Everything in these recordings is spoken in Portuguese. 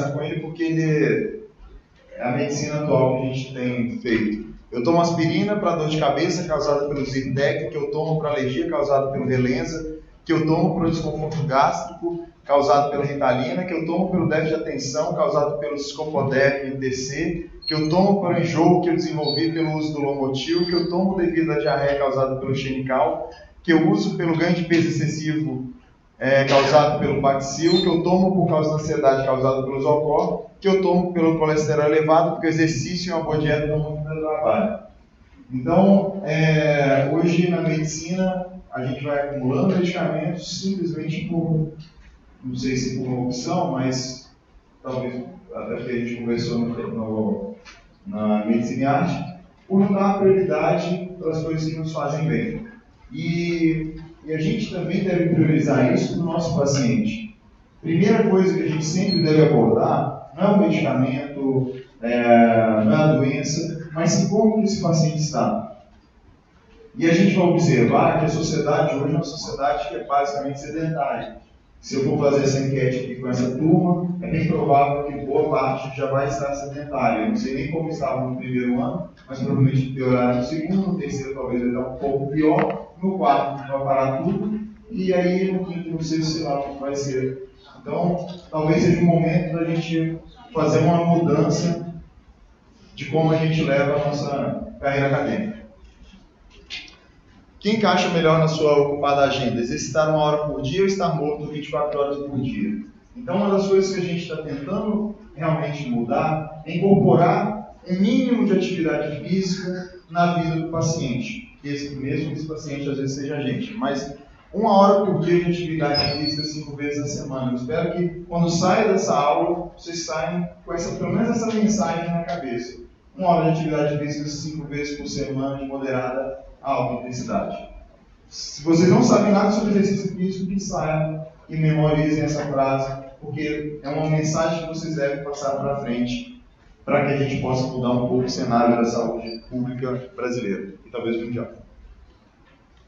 conversar com ele porque ele é a medicina atual que a gente tem feito. Eu tomo aspirina para dor de cabeça causada pelo Zyrtec, que eu tomo para alergia causada pelo Relenza, que eu tomo para o desconforto gástrico causado pela Ritalina, que eu tomo pelo déficit de atenção causado pelo Scopoderm DC, que eu tomo para o enjoo que eu desenvolvi pelo uso do Lomotil, que eu tomo devido à diarreia causada pelo Xenical, que eu uso pelo ganho de peso excessivo causado pelo Paxil, que eu tomo por causa da ansiedade causada pelo Zocor, que eu tomo pelo colesterol elevado, porque o exercício e uma boa dieta dão muito trabalho. Então, hoje na medicina, a gente vai acumulando medicamentos simplesmente por, não sei se por uma opção, mas talvez até porque a gente conversou na medicina e arte, por não dar prioridade para as coisas que nos fazem bem. E a gente também deve priorizar isso no nosso paciente. Primeira coisa que a gente sempre deve abordar não é o medicamento, não é a doença, mas sim como que esse paciente está. E a gente vai observar que a sociedade hoje é uma sociedade que é basicamente sedentária. Se eu for fazer essa enquete aqui com essa turma, é bem provável que boa parte já vai estar sedentária. Eu não sei nem como estava no primeiro ano, mas provavelmente piorar no segundo, no terceiro talvez vai estar um pouco pior, no quarto vai parar tudo, e aí no quinto, no sexto, sei lá o que vai ser. Então, talvez seja o momento da gente fazer uma mudança de como a gente leva a nossa carreira acadêmica. Quem encaixa melhor na sua ocupada agenda? Exercitar 1 hora por dia ou estar morto 24 horas por dia? Então, uma das coisas que a gente está tentando realmente mudar é incorporar um mínimo de atividade física na vida do paciente. Mesmo que esse paciente às vezes seja a gente. Mas 1 hora por dia de atividade física 5 vezes na semana. Eu espero que quando saia dessa aula, vocês saiam com pelo menos essa mensagem na cabeça. 1 hora de atividade física 5 vezes por semana de moderada a alta intensidade. Se vocês não sabem nada sobre exercício físico, que saiam e memorizem essa frase, porque é uma mensagem que vocês devem passar para frente, para que a gente possa mudar um pouco o cenário da saúde pública brasileira e talvez mundial.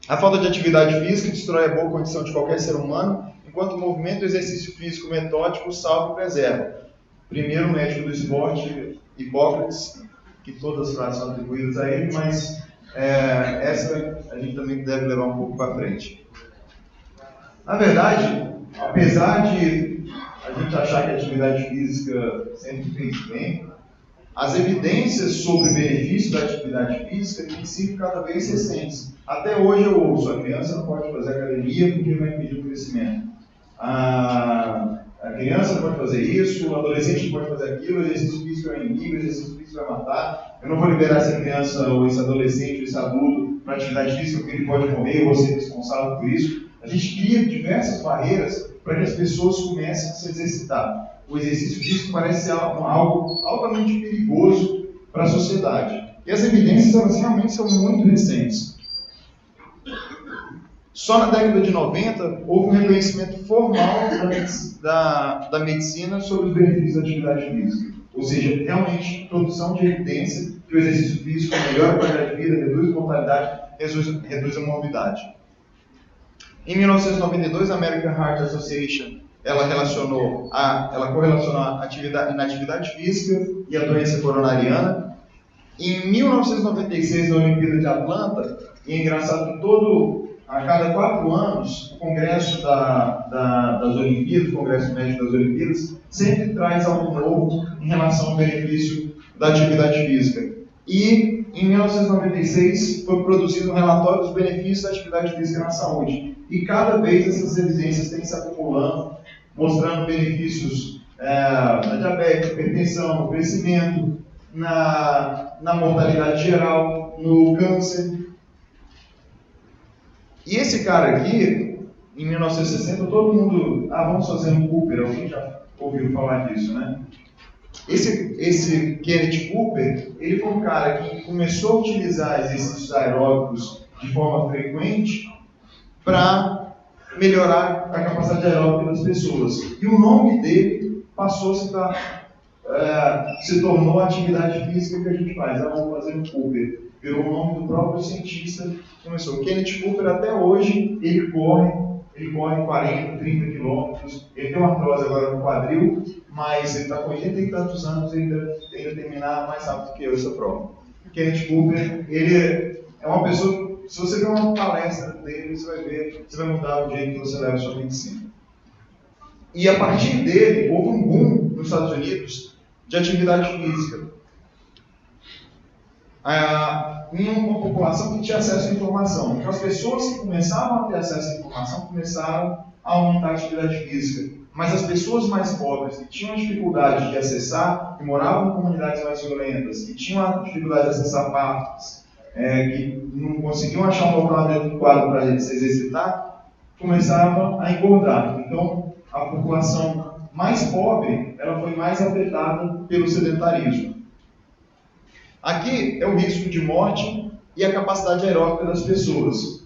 A falta de atividade física destrói a boa condição de qualquer ser humano, enquanto o movimento e o exercício físico metódico salva e preserva. Primeiro médico do esporte, Hipócrates, que todas as frases são atribuídas a ele, mas essa a gente também deve levar um pouco para frente. Na verdade, apesar de a gente achar que a atividade física sempre fez bem, as evidências sobre o benefício da atividade física têm sido cada vez recentes. Até hoje eu ouço, a criança não pode fazer academia porque vai impedir o crescimento. A criança não pode fazer isso, o adolescente não pode fazer aquilo, o exercício físico é inimigo, o exercício físico vai matar. Eu não vou liberar essa criança, ou esse adolescente, ou esse adulto para atividade física porque ele pode morrer, eu vou ser responsável por isso. A gente cria diversas barreiras para que as pessoas comecem a se exercitar. O exercício físico parece ser algo altamente perigoso para a sociedade. E as evidências elas realmente são muito recentes. Só na década de 90 houve um reconhecimento formal da medicina sobre os benefícios da atividade física. Ou seja, realmente produção de evidência que o exercício físico melhora a qualidade de vida, reduz a mortalidade, reduz a morbidade. Em 1992, a American Heart Association ela correlacionou a inatividade física e a doença coronariana. Em 1996, na Olimpíada de Atlanta, e é engraçado que a cada 4 anos, o Congresso das Olimpíadas, o Congresso Médico das Olimpíadas, sempre traz algo novo em relação ao benefício da atividade física. E em 1996 foi produzido um relatório dos benefícios da atividade física na saúde. E cada vez essas evidências têm se acumulando, mostrando benefícios na diabetes, hipertensão, no crescimento, na mortalidade geral, no câncer. E esse cara aqui, em 1960, todo mundo... vamos fazer um Cooper, alguém já ouviu falar disso, né? Esse Kenneth Cooper, ele foi um cara que começou a utilizar exercícios aeróbicos de forma frequente para melhorar a capacidade aeróbica das pessoas. E o nome dele passou se tornou a atividade física que a gente faz. Vamos fazer um Cooper. Virou o nome do próprio cientista que começou. O Kenneth Cooper, até hoje, ele corre ele corre 40, 30 quilômetros, ele tem uma artrose agora no quadril, mas ele está com 80 e tantos anos e ainda terminar mais rápido que eu essa prova. Kenneth Cooper, ele é uma pessoa, se você ver uma palestra dele, você vai ver, você vai mudar o jeito que você leva a sua medicina. E a partir dele, houve um boom nos Estados Unidos de atividade física. Em uma população que tinha acesso à informação. Então, as pessoas que começavam a ter acesso à informação começaram a aumentar a atividade física. Mas as pessoas mais pobres, que tinham dificuldade de acessar, que moravam em comunidades mais violentas, que tinham dificuldade de acessar parques, que não conseguiam achar um local adequado para se exercitar, começavam a engordar. Então, a população mais pobre, ela foi mais afetada pelo sedentarismo. Aqui é o risco de morte e a capacidade aeróbica das pessoas.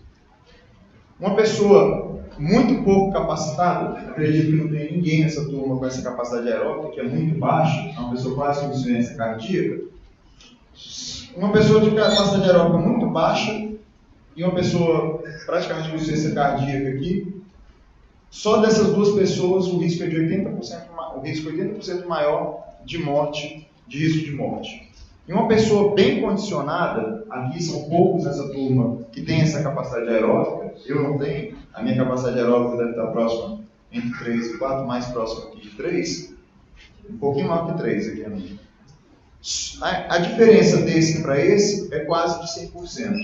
Uma pessoa muito pouco capacitada, acredito que não tem ninguém nessa turma com essa capacidade aeróbica, que é muito baixa, é uma pessoa quase com insuficiência cardíaca. Uma pessoa de capacidade aeróbica muito baixa e uma pessoa praticamente com insuficiência cardíaca aqui, só dessas duas pessoas o risco é de 80% maior de morte, de risco de morte. E uma pessoa bem condicionada, aqui são poucos nessa turma que tem essa capacidade aeróbica, eu não tenho, a minha capacidade aeróbica deve estar próxima entre 3 e 4, mais próxima aqui de 3, um pouquinho maior que 3 aqui a minha. A diferença desse para esse é quase de 100%.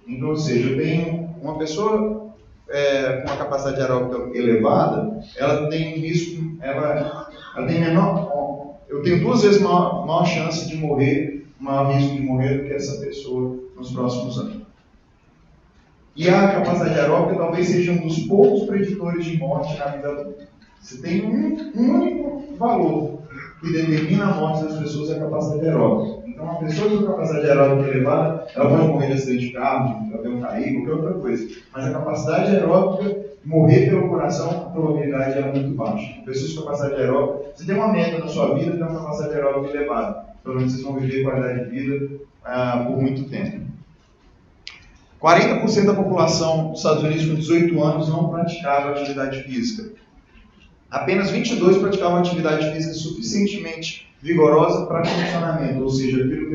Então, ou seja, eu tenho uma pessoa com uma capacidade aeróbica elevada, ela tem um risco, ela tem menor, eu tenho 2 vezes maior chance de morrer, maior risco de morrer do que essa pessoa nos próximos anos. E a capacidade aeróbica talvez seja um dos poucos preditores de morte na vida adulta. Você tem um único valor que determina a morte das pessoas, é a capacidade aeróbica. Então, uma pessoa com capacidade aeróbica elevada, ela pode morrer de acidente de carro, de avião cair, qualquer outra coisa. Mas a capacidade aeróbica, morrer pelo coração, a probabilidade é muito baixa. Pessoas com capacidade aeróbica, você tem uma meta na sua vida, tem uma capacidade aeróbica elevada. Pelo menos vocês vão viver qualidade de vida por muito tempo. 40% da população dos Estados Unidos com 18 anos não praticava atividade física. Apenas 22% praticavam atividade física suficientemente vigorosa para funcionamento, ou seja, aquilo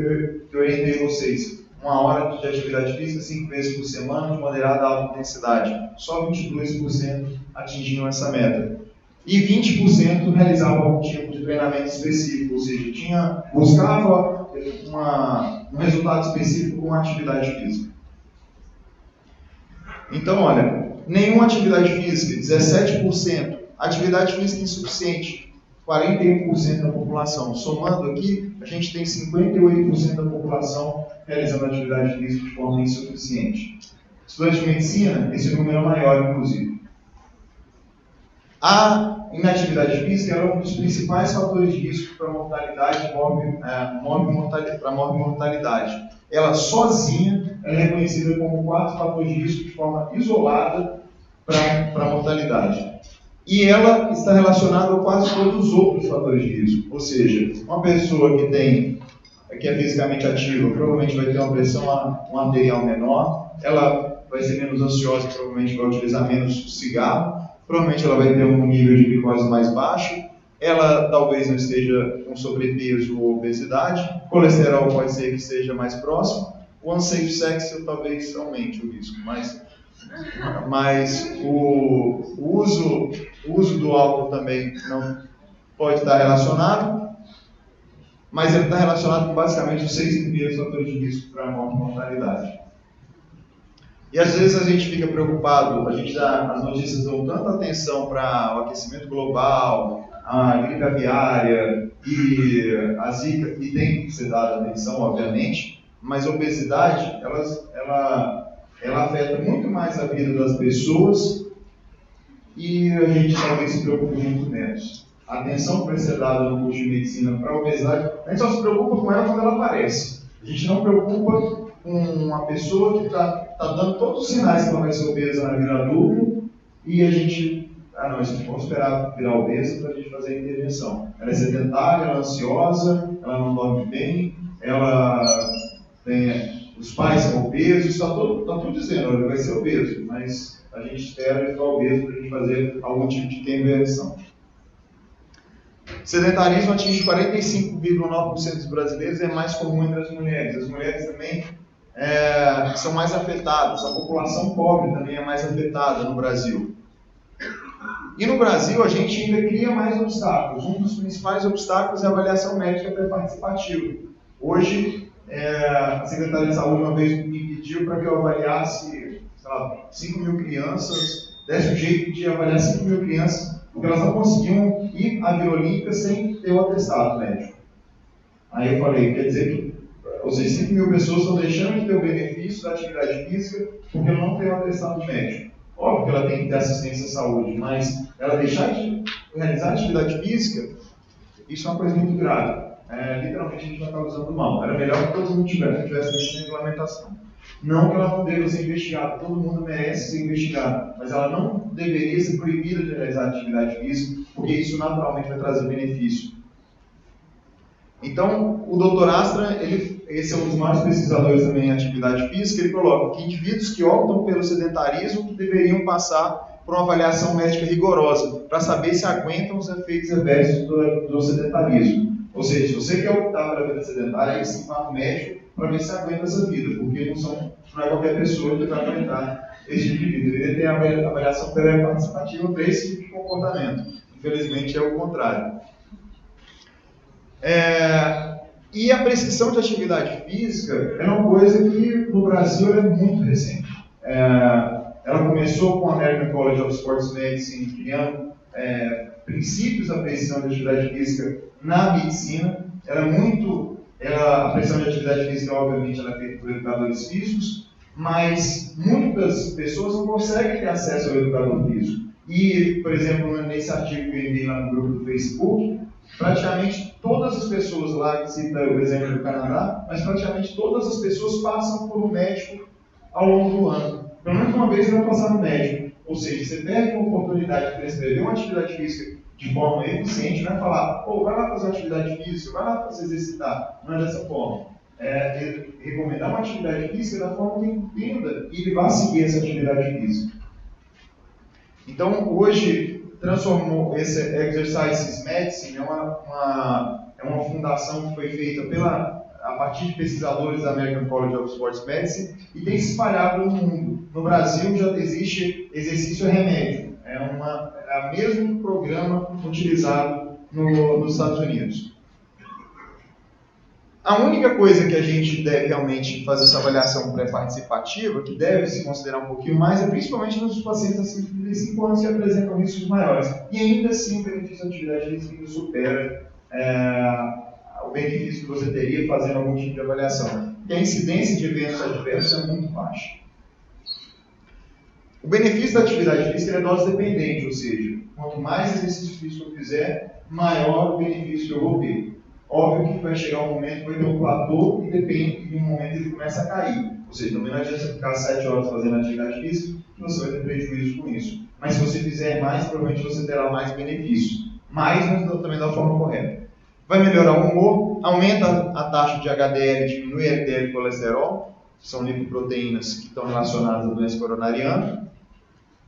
que eu orientei vocês, 1 hora de atividade física 5 vezes por semana de moderada a alta intensidade. Só 22% atingiam essa meta. E 20% realizavam algum tipo de treinamento específico, ou seja, buscava um resultado específico com a atividade física. Então, olha, nenhuma atividade física, 17%, atividade física insuficiente, 41% da população. Somando aqui, a gente tem 58% da população realizando atividade física de forma insuficiente. Estudantes de medicina, esse número é maior, inclusive. A inatividade física é um dos principais fatores de risco para mortalidade para mortalidade. Ela sozinha é reconhecida como 4 fatores de risco de forma isolada para mortalidade. E ela está relacionada a quase todos os outros fatores de risco. Ou seja, uma pessoa que é fisicamente ativa provavelmente vai ter uma pressão arterial menor, ela vai ser menos ansiosa, provavelmente vai utilizar menos cigarro, provavelmente ela vai ter um nível de glicose mais baixo, ela talvez não esteja com sobrepeso ou obesidade, colesterol pode ser que seja mais próximo, o unsafe sex talvez aumente o risco, mas o uso do álcool também não pode estar relacionado, mas ele está relacionado com basicamente os 6 primeiros fatores de risco para a mortalidade. E às vezes a gente fica preocupado, as notícias dão tanta atenção para o aquecimento global, a gripe aviária e a zika, e tem que ser dada atenção, obviamente, mas a obesidade, ela afeta muito mais a vida das pessoas e a gente talvez se preocupe muito menos. A atenção que vai ser dada no curso de medicina para a obesidade, a gente só se preocupa com ela quando ela aparece. A gente não preocupa com uma pessoa que está dando todos os sinais que ela vai ser obesa na vida adulta e a gente, vamos esperar virar obesa para a gente fazer a intervenção. Ela é sedentária, ela é ansiosa, ela não dorme bem, ela tem os pais são obesos, está tudo dizendo, olha, ele vai ser obeso, mas a gente espera ele ficar obeso para a gente fazer algum tipo de intervenção. Sedentarismo atinge 45,9% dos brasileiros e é mais comum entre as mulheres. As mulheres também são mais afetadas, a população pobre também é mais afetada no Brasil. E no Brasil a gente ainda cria mais obstáculos. Um dos principais obstáculos é a avaliação médica pré-participativa. Hoje, a Secretaria de Saúde uma vez me pediu para que eu avaliasse, sei lá, 5 mil crianças, desse um jeito de avaliar 5 mil crianças, porque elas não conseguiam ir à Vila Olímpica sem ter o atestado médico. Aí eu falei, quer dizer que, ou seja, 5 mil pessoas estão deixando de ter o benefício da atividade física porque não tem o atestado médico. Óbvio que ela tem que ter assistência à saúde, mas ela deixar de realizar atividade física, isso é uma coisa muito grave. Literalmente a gente vai estar usando mal. Era melhor que todo mundo tivesse essa regulamentação. Não que ela não deva ser investigada, todo mundo merece ser investigado, mas ela não deveria ser proibida de realizar atividade física, porque isso naturalmente vai trazer benefício. Então, o Dr. Astra, esse é um dos maiores pesquisadores também em atividade física, ele coloca que indivíduos que optam pelo sedentarismo deveriam passar por uma avaliação médica rigorosa, para saber se aguentam os efeitos adversos do sedentarismo. Ou seja, se você quer optar pela vida sedentária, aí sim vá no médico para ver se aguenta essa vida, porque não é qualquer pessoa que vai aguentar esse tipo de vida. Deveria ter a avaliação pré-participativa para esse tipo de comportamento. Infelizmente é o contrário. E a prescrição de atividade física é uma coisa que no Brasil é muito recente. Ela começou com a American College of Sports Medicine, criando princípios da prescrição de atividade física na medicina. A prescrição de atividade física, obviamente, ela é feita por educadores físicos, mas muitas pessoas não conseguem ter acesso ao educador físico. E, por exemplo, nesse artigo que eu enviei lá no grupo do Facebook, praticamente todas as pessoas lá, que cita o exemplo do Canadá, mas praticamente todas as pessoas passam por um médico ao longo do ano. Pelo menos uma vez vai passar no médico. Ou seja, você perde uma oportunidade de prescrever uma atividade física de forma eficiente, não é falar, vai lá fazer uma atividade física, vai lá se exercitar. Não é dessa forma. Recomendar uma atividade física da forma que entenda e ele vai seguir essa atividade física. Então, hoje, transformou esse Exercises Medicine, é uma fundação que foi feita a partir de pesquisadores da American College of Sports Medicine e tem se espalhado no mundo. No Brasil já existe exercício remédio, é o mesmo programa utilizado nos Estados Unidos. A única coisa que a gente deve realmente fazer essa avaliação pré-participativa, que deve se considerar um pouquinho mais, é principalmente nos pacientes acima de 35 anos que apresentam riscos maiores. E ainda assim o benefício da atividade física supera o benefício que você teria fazendo algum tipo de avaliação. Porque a incidência de eventos adversos é muito baixa. O benefício da atividade física é dose dependente, ou seja, quanto mais exercício físico eu fizer, maior o benefício que eu vou ter. Óbvio que vai chegar um momento que vai ter um platô e depende de um momento ele começa a cair. Ou seja, também não adianta você ficar 7 horas fazendo atividade física que você vai ter prejuízo com isso. Mas se você fizer mais, provavelmente você terá mais benefícios. Mais, mas também da forma correta. Vai melhorar o humor, aumenta a taxa de HDL, diminui a LDL e colesterol, que são lipoproteínas que estão relacionadas à doença coronariana.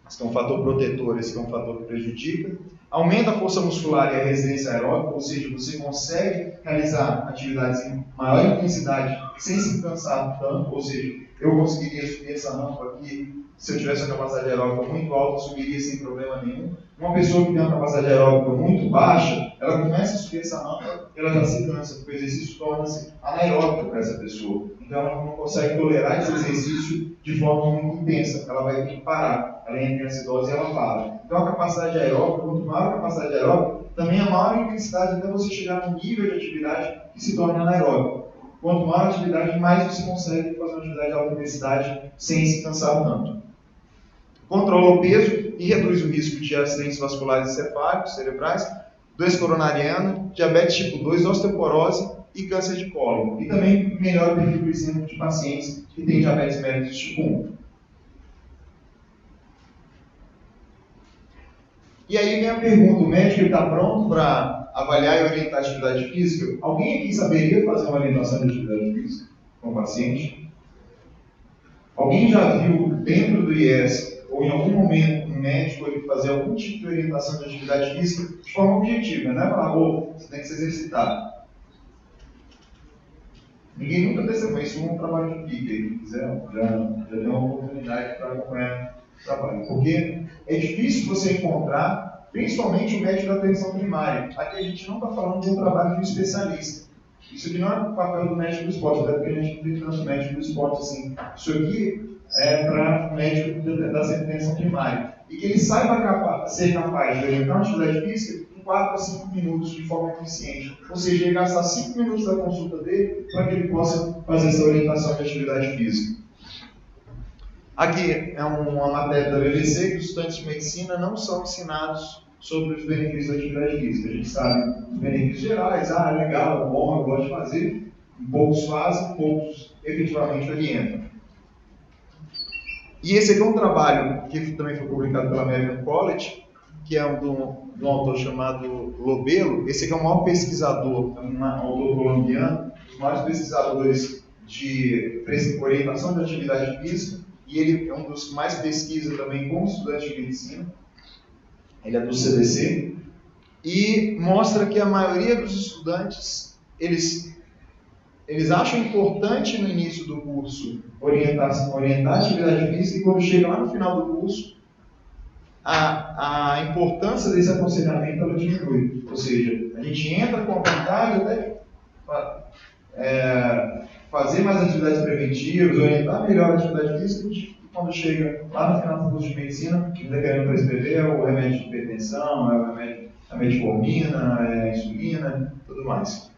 Esse é um fator protetor, esse é um fator que prejudica. Aumenta a força muscular e a resistência aeróbica, ou seja, você consegue realizar atividades em maior intensidade sem se cansar tanto, ou seja, eu conseguiria subir essa rampa aqui, se eu tivesse uma capacidade aeróbica muito alta, subiria sem problema nenhum. Uma pessoa que tem uma capacidade aeróbica muito baixa, ela começa a subir essa rampa, ela já se cansa, porque o exercício torna-se anaeróbico para essa pessoa. Então ela não consegue tolerar esse exercício de forma muito intensa, ela vai ter que parar, ela entra em acidose e ela para. Então a capacidade aeróbica, quanto maior a capacidade aeróbica, também a maior a intensidade até você chegar no nível de atividade que se torna anaeróbico. Quanto maior a atividade, mais você consegue fazer uma atividade de alta intensidade sem se cansar tanto. Controla o peso e reduz o risco de acidentes vasculares encefálicos, cerebrais, doença coronariana, diabetes tipo 2, osteoporose e câncer de cólon. E também melhora o perfil glicêmico de pacientes que têm diabetes mellitus tipo 1. E aí vem a pergunta, o médico está pronto para avaliar e orientar a atividade física? Alguém aqui saberia fazer uma orientação de atividade física com o paciente? Alguém já viu dentro do IES, ou em algum momento, um médico ele fazer algum tipo de orientação de atividade física de forma objetiva, não é falar, você tem que se exercitar. Ninguém nunca testemunhou isso num trabalho de pica. Quem quiser, já tem uma oportunidade para acompanhar o trabalho. Porque é difícil você encontrar, principalmente o médico da atenção primária. Aqui a gente não está falando de um trabalho de um especialista. Isso aqui não é o papel do médico do esporte, até porque a gente não tem tanto médico do esporte assim. Isso aqui é para o médico da atenção primária. E que ele saiba ser capaz de orientar uma atividade física em 4 a 5 minutos de forma eficiente. Ou seja, ele gastar 5 minutos da consulta dele para que ele possa fazer essa orientação de atividade física. Aqui é uma matéria da BBC que os estudantes de medicina não são ensinados sobre os benefícios da atividade física. A gente sabe os benefícios gerais, legal, bom, eu gosto de fazer. Poucos fazem, poucos efetivamente orientam. E esse aqui é um trabalho que também foi publicado pela American College, que é de um autor chamado Lobelo. Esse aqui é o maior pesquisador, um autor colombiano, um dos maiores pesquisadores de orientação de atividade física, e ele é um dos que mais pesquisa também com estudantes de medicina. Ele é do CDC, e mostra que a maioria dos estudantes, eles acham importante no início do curso orientar a atividade física, e quando chega lá no final do curso, a importância desse aconselhamento ela diminui. Ou seja, a gente entra com a vontade até fazer mais atividades preventivas, orientar melhor a atividade física, e quando chega lá no final do curso de medicina, ainda querendo prescrever o remédio de hipertensão, a metformina, a insulina, tudo mais.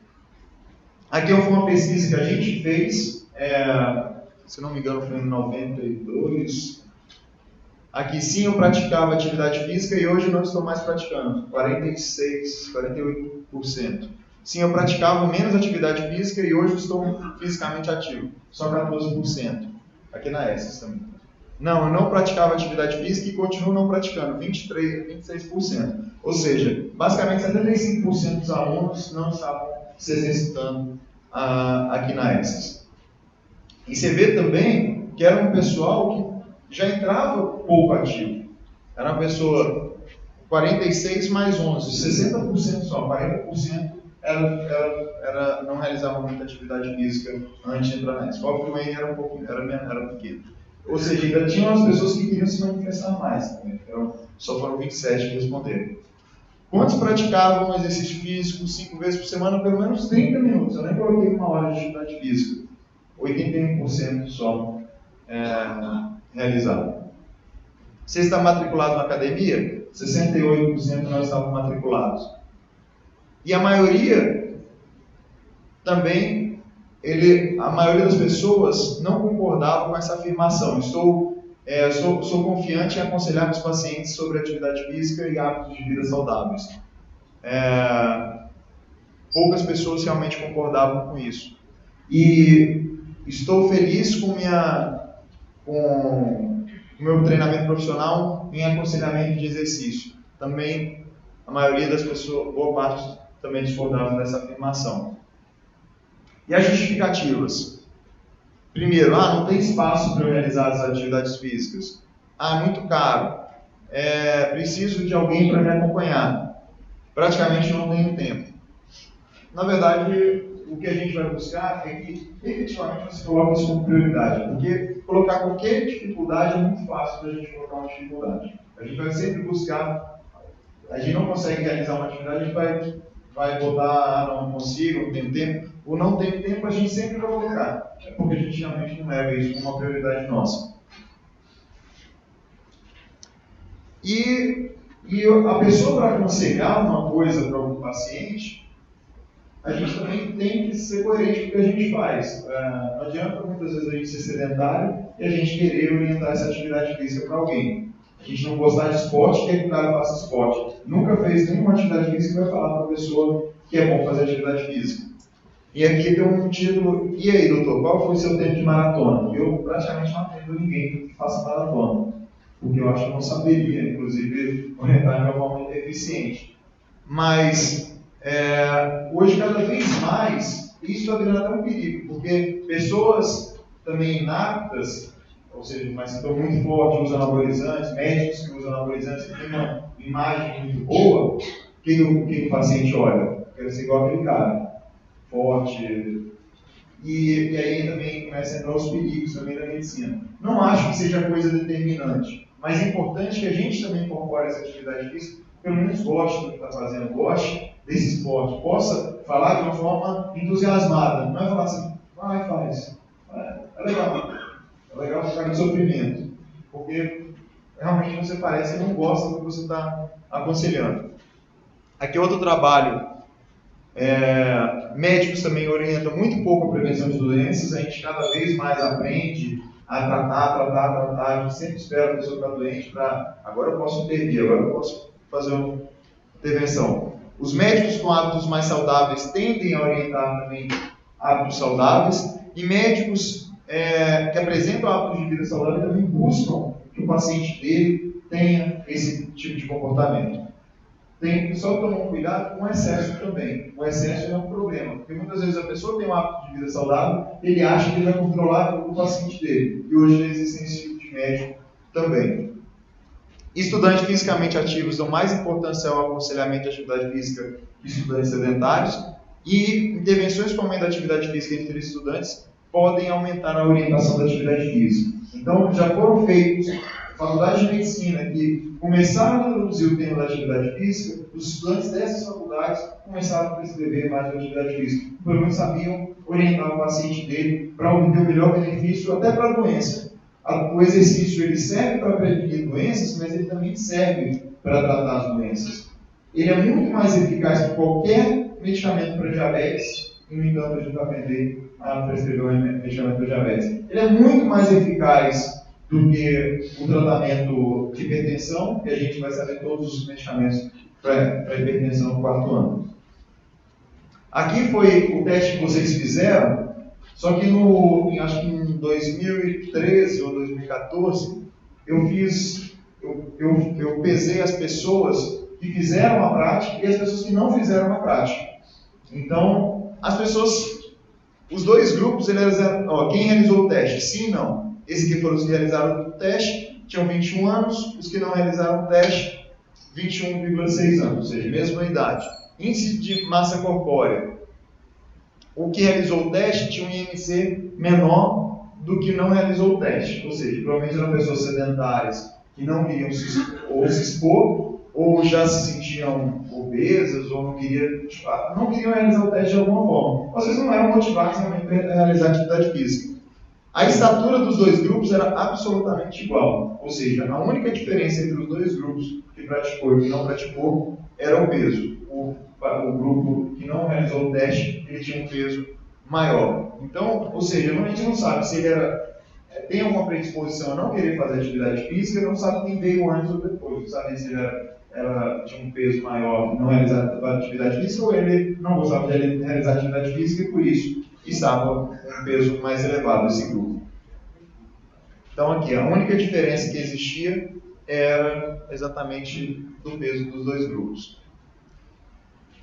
Aqui foi uma pesquisa que a gente fez, se não me engano foi em 92. Aqui sim eu praticava atividade física e hoje não estou mais praticando, 46%, 48%. Sim, eu praticava menos atividade física e hoje estou fisicamente ativo, só 14%. Aqui na ESSES também. Não, eu não praticava atividade física e continuo não praticando, 26%. Ou seja, basicamente 75% dos alunos não estavam se exercitando aqui na ESSES. E você vê também que era um pessoal que já entrava pouco ativo. Era uma pessoa 46 mais 11, 60% só, 40% não realizava muita atividade física antes de entrar na ESSES. O fluente era pequeno. Ou seja, ainda tinham as pessoas que queriam se manifestar mais também. Então, só foram 27 que responderam. Quantos praticavam exercício físico 5 vezes por semana, pelo menos 30 minutos? Eu nem coloquei 1 hora de atividade física. 81% só realizado. Você está matriculado na academia? 68% não estavam matriculados. E a maioria também, a maioria das pessoas não concordava com essa afirmação. Sou confiante em aconselhar os pacientes sobre atividade física e hábitos de vida saudáveis. Poucas pessoas realmente concordavam com isso. E estou feliz com o meu treinamento profissional em aconselhamento de exercício. Também a maioria das pessoas, boa parte, também discordavam dessa afirmação. E as justificativas? Primeiro, não tem espaço para eu realizar as atividades físicas. É muito caro. Preciso de alguém para me acompanhar. Praticamente não tenho tempo. Na verdade, o que a gente vai buscar é que efetivamente você coloque isso como prioridade. Porque colocar qualquer dificuldade é muito fácil para a gente colocar uma dificuldade. A gente vai sempre buscar. A gente não consegue realizar uma atividade, a gente vai botar, não consigo, não tenho tempo. O não tenho tempo a gente sempre vai colocar. É porque a gente realmente não leva isso como uma prioridade nossa. E a pessoa, para aconselhar uma coisa para um paciente, a gente também tem que ser coerente com o que a gente faz. Não adianta muitas vezes a gente ser sedentário e a gente querer orientar essa atividade física para alguém. A gente não gostar de esporte, quer que o cara faça esporte. Nunca fez nenhuma atividade física e vai falar para a pessoa que é bom fazer atividade física. E aqui tem um título, e aí doutor, qual foi o seu tempo de maratona? Eu praticamente não atendo ninguém que faça maratona, porque eu acho que eu não saberia, inclusive, orientar de uma forma eficiente. Mas, hoje, cada vez mais, isso está virando até um perigo, porque pessoas também inaptas, ou seja, uma sintonia muito forte, usam anabolizantes, médicos que usam anabolizantes e tem uma imagem muito boa, o que o paciente olha? Quer ser igual aquele cara, forte. E aí também começa a entrar os perigos também da medicina. Não acho que seja coisa determinante, mas é importante que a gente também incorpore essa atividade física, pelo menos goste do que está fazendo, goste desse esporte, possa falar de uma forma entusiasmada, não é falar assim, vai, faz. É legal ficar no sofrimento, porque realmente você parece que não gosta do que você está aconselhando. Aqui outro trabalho, médicos também orientam muito pouco a prevenção de doenças, a gente cada vez mais aprende a tratar, a gente sempre espera a pessoa estar doente para, agora eu posso intervir, agora eu posso fazer uma intervenção. Os médicos com hábitos mais saudáveis tendem a orientar também hábitos saudáveis, e médicos que apresentam hábitos de vida saudável também buscam que o paciente dele tenha esse tipo de comportamento. Tem que só tomar cuidado com o excesso também. O excesso é um problema, porque muitas vezes a pessoa tem um hábito de vida saudável, ele acha que ele vai controlar o paciente dele, e hoje existem esse tipo de médico também. Estudantes fisicamente ativos dão mais importância ao aconselhamento de atividade física que estudantes sedentários, e intervenções com aumento da atividade física entre estudantes podem aumentar a orientação da atividade física. Então, já foram feitos faculdades de medicina que começaram a introduzir o tema da atividade física, os estudantes dessas faculdades começaram a prescrever mais da atividade física. Pelo menos sabiam orientar o paciente dele para obter o melhor benefício até para a doença. O exercício ele serve para prevenir doenças, mas ele também serve para tratar as doenças. Ele é muito mais eficaz que qualquer medicamento para diabetes, e no entanto a gente vai aprender a prescrever um medicamento para diabetes. Ele é muito mais eficaz do que o tratamento de hipertensão, que a gente vai saber todos os medicamentos para hipertensão no 4º ano. Aqui foi o teste que vocês fizeram, só que acho que em 2013 ou 2014, eu pesei as pessoas que fizeram a prática e as pessoas que não fizeram a prática. Então, os dois grupos, quem realizou o teste, sim e não. Esses que foram os que realizaram o teste tinham 21 anos, os que não realizaram o teste, 21,6 anos, ou seja, mesma idade. Índice de massa corpórea. O que realizou o teste tinha um IMC menor do que não realizou o teste, ou seja, provavelmente eram pessoas sedentárias que não queriam se expor, ou já se sentiam obesas, ou não queriam realizar o teste de alguma forma. Às vezes não eram motivados realmente para realizar atividade física. A estatura dos dois grupos era absolutamente igual, ou seja, a única diferença entre os dois grupos, que praticou e que não praticou, era o peso. O grupo que não realizou o teste, ele tinha um peso maior. Então, ou seja, a gente não sabe se ele tem alguma predisposição a não querer fazer atividade física, não sabe quem veio antes ou depois, não sabe se ela tinha um peso maior não realizar atividade física, ou ele não gostava de realizar atividade física e por isso estava com um peso mais elevado esse grupo. Então aqui, a única diferença que existia era exatamente do peso dos dois grupos.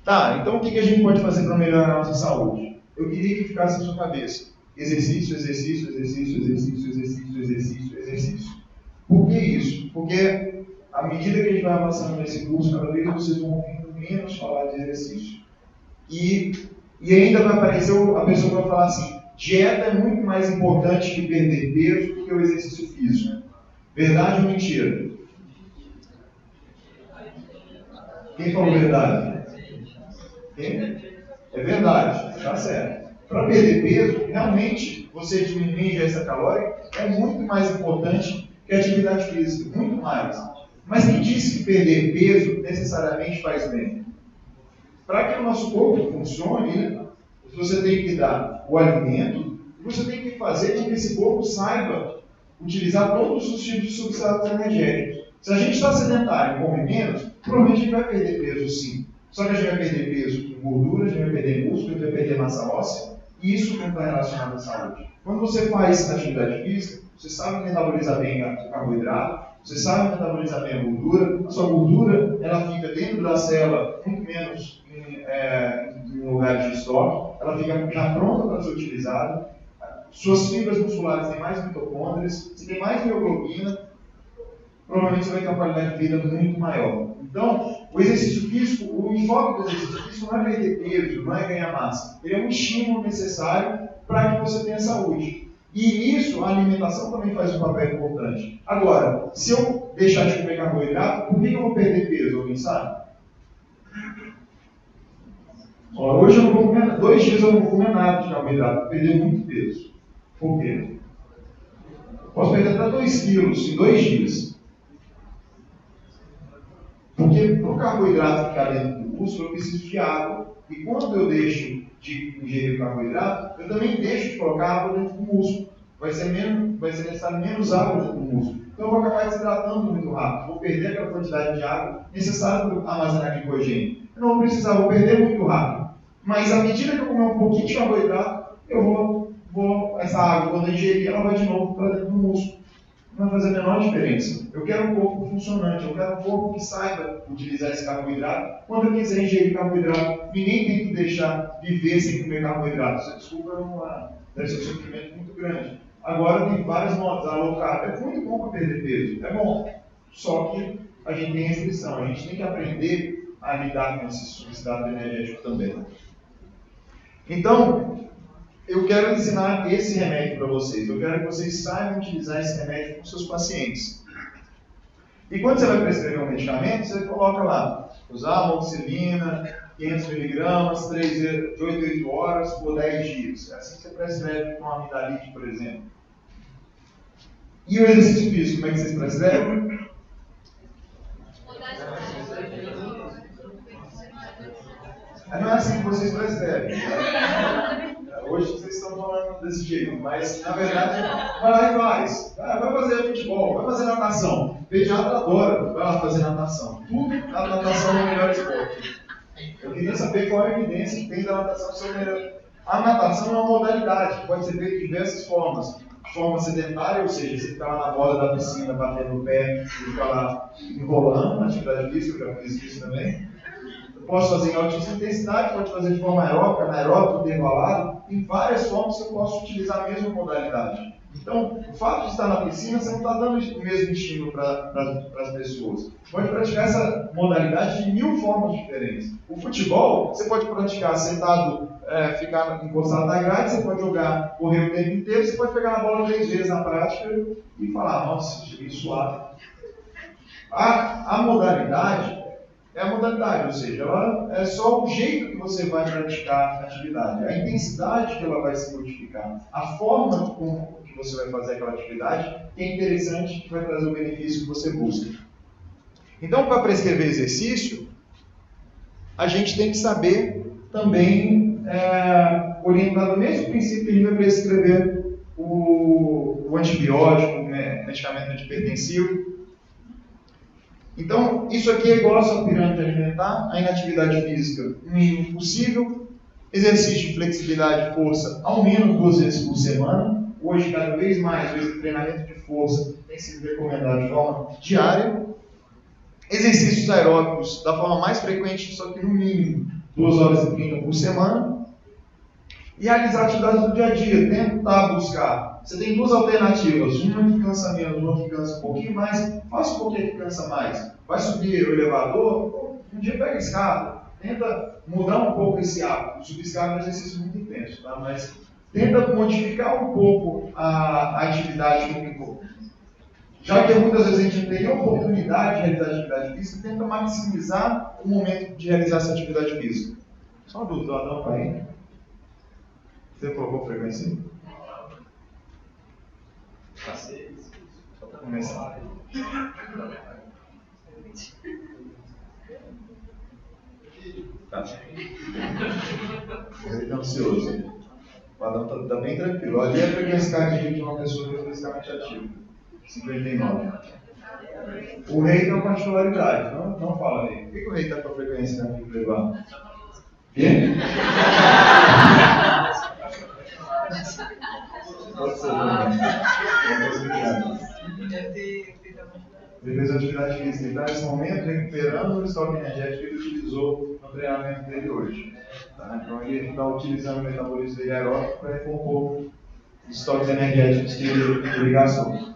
Tá, então o que a gente pode fazer para melhorar a nossa saúde? Eu queria que ficasse na sua cabeça. Exercício, exercício, exercício, exercício, exercício, exercício, exercício. Por que isso? Porque à medida que a gente vai avançando nesse curso, cada vez vocês vão ouvindo menos falar de exercício. E ainda vai aparecer a pessoa que vai falar assim, dieta é muito mais importante que perder peso do que o exercício físico. Verdade ou mentira? Quem falou verdade? Quem? É verdade, tá certo. Para perder peso, realmente, você diminuir a ingesta calórica é muito mais importante que a atividade física, muito mais. Mas quem disse que perder peso necessariamente faz bem? Para que o nosso corpo funcione, você tem que dar o alimento e você tem que fazer com que esse corpo saiba utilizar todos os tipos de substratos energéticos. Se a gente está sedentário e come menos, provavelmente a gente vai perder peso sim. Só que a gente vai perder peso com gordura, a gente vai perder músculo, a gente vai perder massa óssea, e isso não está relacionado à saúde. Quando você faz atividade física, você sabe metabolizar bem o carboidrato, você sabe metabolizar bem a gordura, a sua gordura ela fica dentro da célula muito menos em lugares de estoque, ela fica já pronta para ser utilizada, suas fibras musculares têm mais mitocôndrias, você tem mais mioglobina, provavelmente você vai ter uma qualidade de vida muito maior. Então, o exercício físico, o enfoque do exercício físico não é perder peso, não é ganhar massa. Ele é um estímulo necessário para que você tenha saúde. E nisso, a alimentação também faz um papel importante. Agora, se eu deixar de comer carboidrato, por que eu vou perder peso? Alguém sabe? Hoje eu não vou comer, 2 dias eu não vou comer nada de carboidrato, vou perder muito peso. Por quê? Posso perder até 2 quilos em 2 dias. Porque para o carboidrato ficar dentro do músculo, eu preciso de água. E quando eu deixo de ingerir carboidrato, eu também deixo de colocar água dentro do músculo. Vai ser necessário menos água dentro do músculo. Então eu vou acabar desidratando muito rápido. Vou perder aquela quantidade de água necessária para armazenar glicogênio. Eu não vou precisar, vou perder muito rápido. Mas à medida que eu comer um pouquinho de carboidrato, eu vou essa água, quando eu ingerir, ela vai de novo para dentro do músculo. Não vai fazer a menor diferença. Eu quero um corpo funcionante, eu quero um corpo que saiba utilizar esse carboidrato. Quando eu quiser ingerir carboidrato, ninguém tem que deixar viver sem comer carboidrato. Você desculpa, deve ser um sofrimento muito grande. Agora tem vários modos. A low carb é muito bom para perder peso, é bom. Só que a gente tem restrição, a gente tem que aprender a lidar com esse substrato energético também. Então, eu quero ensinar esse remédio para vocês. Eu quero que vocês saibam utilizar esse remédio com seus pacientes. E quando você vai prescrever um medicamento, você coloca lá, usar amoxicilina, 500 miligramas, de 8 a 8 horas por 10 dias. É assim que você prescreve com amidalite, por exemplo. E o exercício físico, como é que vocês prescrevem? Não é assim que vocês prescrevem. Hoje vocês estão falando desse jeito, mas na verdade, vai lá e faz. Vai fazer futebol, vai fazer natação. O pediatra adora, vai lá fazer natação. Tudo a natação é o melhor esporte. Eu queria saber qual é a evidência que tem da natação ser o melhor. A natação é uma modalidade que pode ser feita de diversas formas. De forma sedentária, ou seja, você fica lá na borda da piscina, batendo o pé, e fica lá enrolando na atividade física, eu já fiz isso também. Posso fazer em altíssima intensidade, pode fazer de forma aeróbica, anaeróbica, intervalado. Tem várias formas que eu posso utilizar a mesma modalidade. Então, o fato de estar na piscina, você não está dando o mesmo estímulo para as pessoas. Pode praticar essa modalidade de 1000 formas diferentes. O futebol, você pode praticar sentado, ficar encostado na grade, você pode jogar, correr o tempo inteiro, você pode pegar a bola 3 vezes na prática e falar, nossa, cheguei suave. A modalidade é a modalidade, ou seja, ela é só o jeito que você vai praticar a atividade, a intensidade que ela vai se modificar, a forma com que você vai fazer aquela atividade, que é interessante, que vai trazer o benefício que você busca. Então, para prescrever exercício, a gente tem que saber também orientar no mesmo princípio que a gente vai prescrever o antibiótico, o medicamento antihipertensivo. Então, isso aqui é igual a sua pirâmide alimentar, a inatividade física, o mínimo possível, exercício de flexibilidade e força, ao menos 2 vezes por semana. Hoje, cada vez mais, o treinamento de força tem sido recomendado de forma diária. Exercícios aeróbicos da forma mais frequente, só que no mínimo 2 horas e 30 por semana. E realizar atividades do dia a dia, tentar buscar. Você tem 2 alternativas, uma que cansa menos, uma que cansa um pouquinho mais. Faça um pouquinho que cansa mais. Vai subir o elevador, um dia pega a escada. Tenta mudar um pouco esse hábito. Subir escada é um exercício muito intenso, tá? Mas tenta modificar um pouco a atividade que ficou. Já que muitas vezes a gente não tem a oportunidade de realizar atividade física, tenta maximizar o momento de realizar essa atividade física. Só uma dúvida, Adão, para aí. Você colocou frequência? Só para começar. Tá. Ele está ansioso. O Adão está bem tranquilo. Ali é a frequência cardíaca de uma pessoa que é fisicamente ativa. 59. O rei tem uma particularidade. Não fala aí. Por que o rei está com a frequência cardíaca elevada? Quê? Pode ser também. É uma possibilidade. Ele fez atividade física. Ele está nesse momento recuperando o estoque energético que ele utilizou no treinamento dele hoje. Tá? Então ele está utilizando o metabolismo dele aeróbico para repor um pouco o estoques energéticos que ele gastou.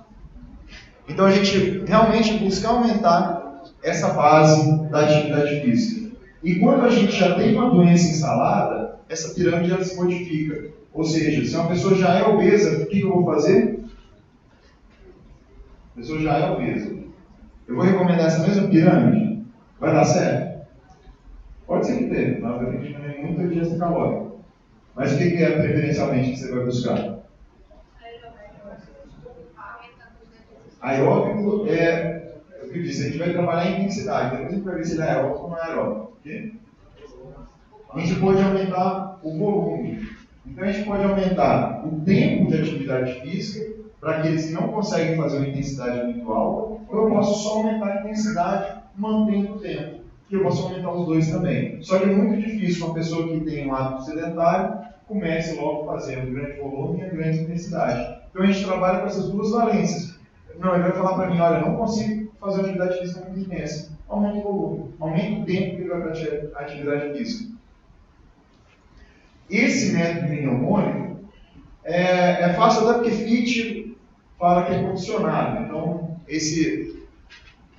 Então a gente realmente busca aumentar essa base da atividade física. E quando a gente já tem uma doença instalada, essa pirâmide ela se modifica. Ou seja, se uma pessoa já é obesa, o que eu vou fazer? A pessoa já é obesa. Eu vou recomendar essa mesma pirâmide? Vai dar certo? Pode ser que dê, mas a gente tem muita digestão calórica. Mas o que é preferencialmente que você vai buscar? Aeróbico é o que eu disse, a gente vai trabalhar em intensidade, depois a gente vai ver se ele é aeróbico ou não é aeróbico. Okay? A gente pode aumentar o volume. Então a gente pode aumentar o tempo de atividade física para aqueles que não conseguem fazer uma intensidade muito alta, ou eu posso só aumentar a intensidade mantendo o tempo. E eu posso aumentar os dois também. Só que é muito difícil uma pessoa que tem um hábito sedentário comece logo fazendo grande volume e a grande intensidade. Então a gente trabalha com essas duas valências. Não, ele vai falar para mim, olha, não consigo fazer uma atividade física muito intensa. Aumenta o volume, aumenta o tempo que ele vai praticar a atividade física. Esse método mnemônico é fácil até porque FIT fala que é condicionado. Então, esse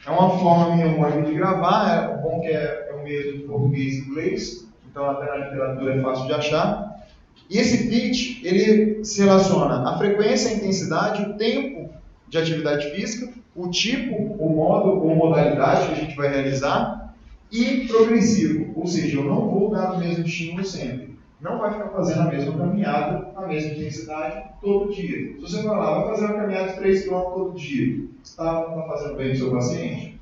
é uma forma mnemônica de gravar, é bom que é o mesmo em português e inglês, então até na literatura é fácil de achar. E esse FIT, ele se relaciona à frequência, à intensidade, o tempo de atividade física, o tipo, o modo ou modalidade que a gente vai realizar e progressivo, ou seja, eu não vou dar o mesmo estímulo sempre. Não vai ficar fazendo a mesma caminhada, a mesma intensidade, todo dia. Se você falar, vai fazer uma caminhada de 3 km todo dia, você está fazendo bem para o seu paciente?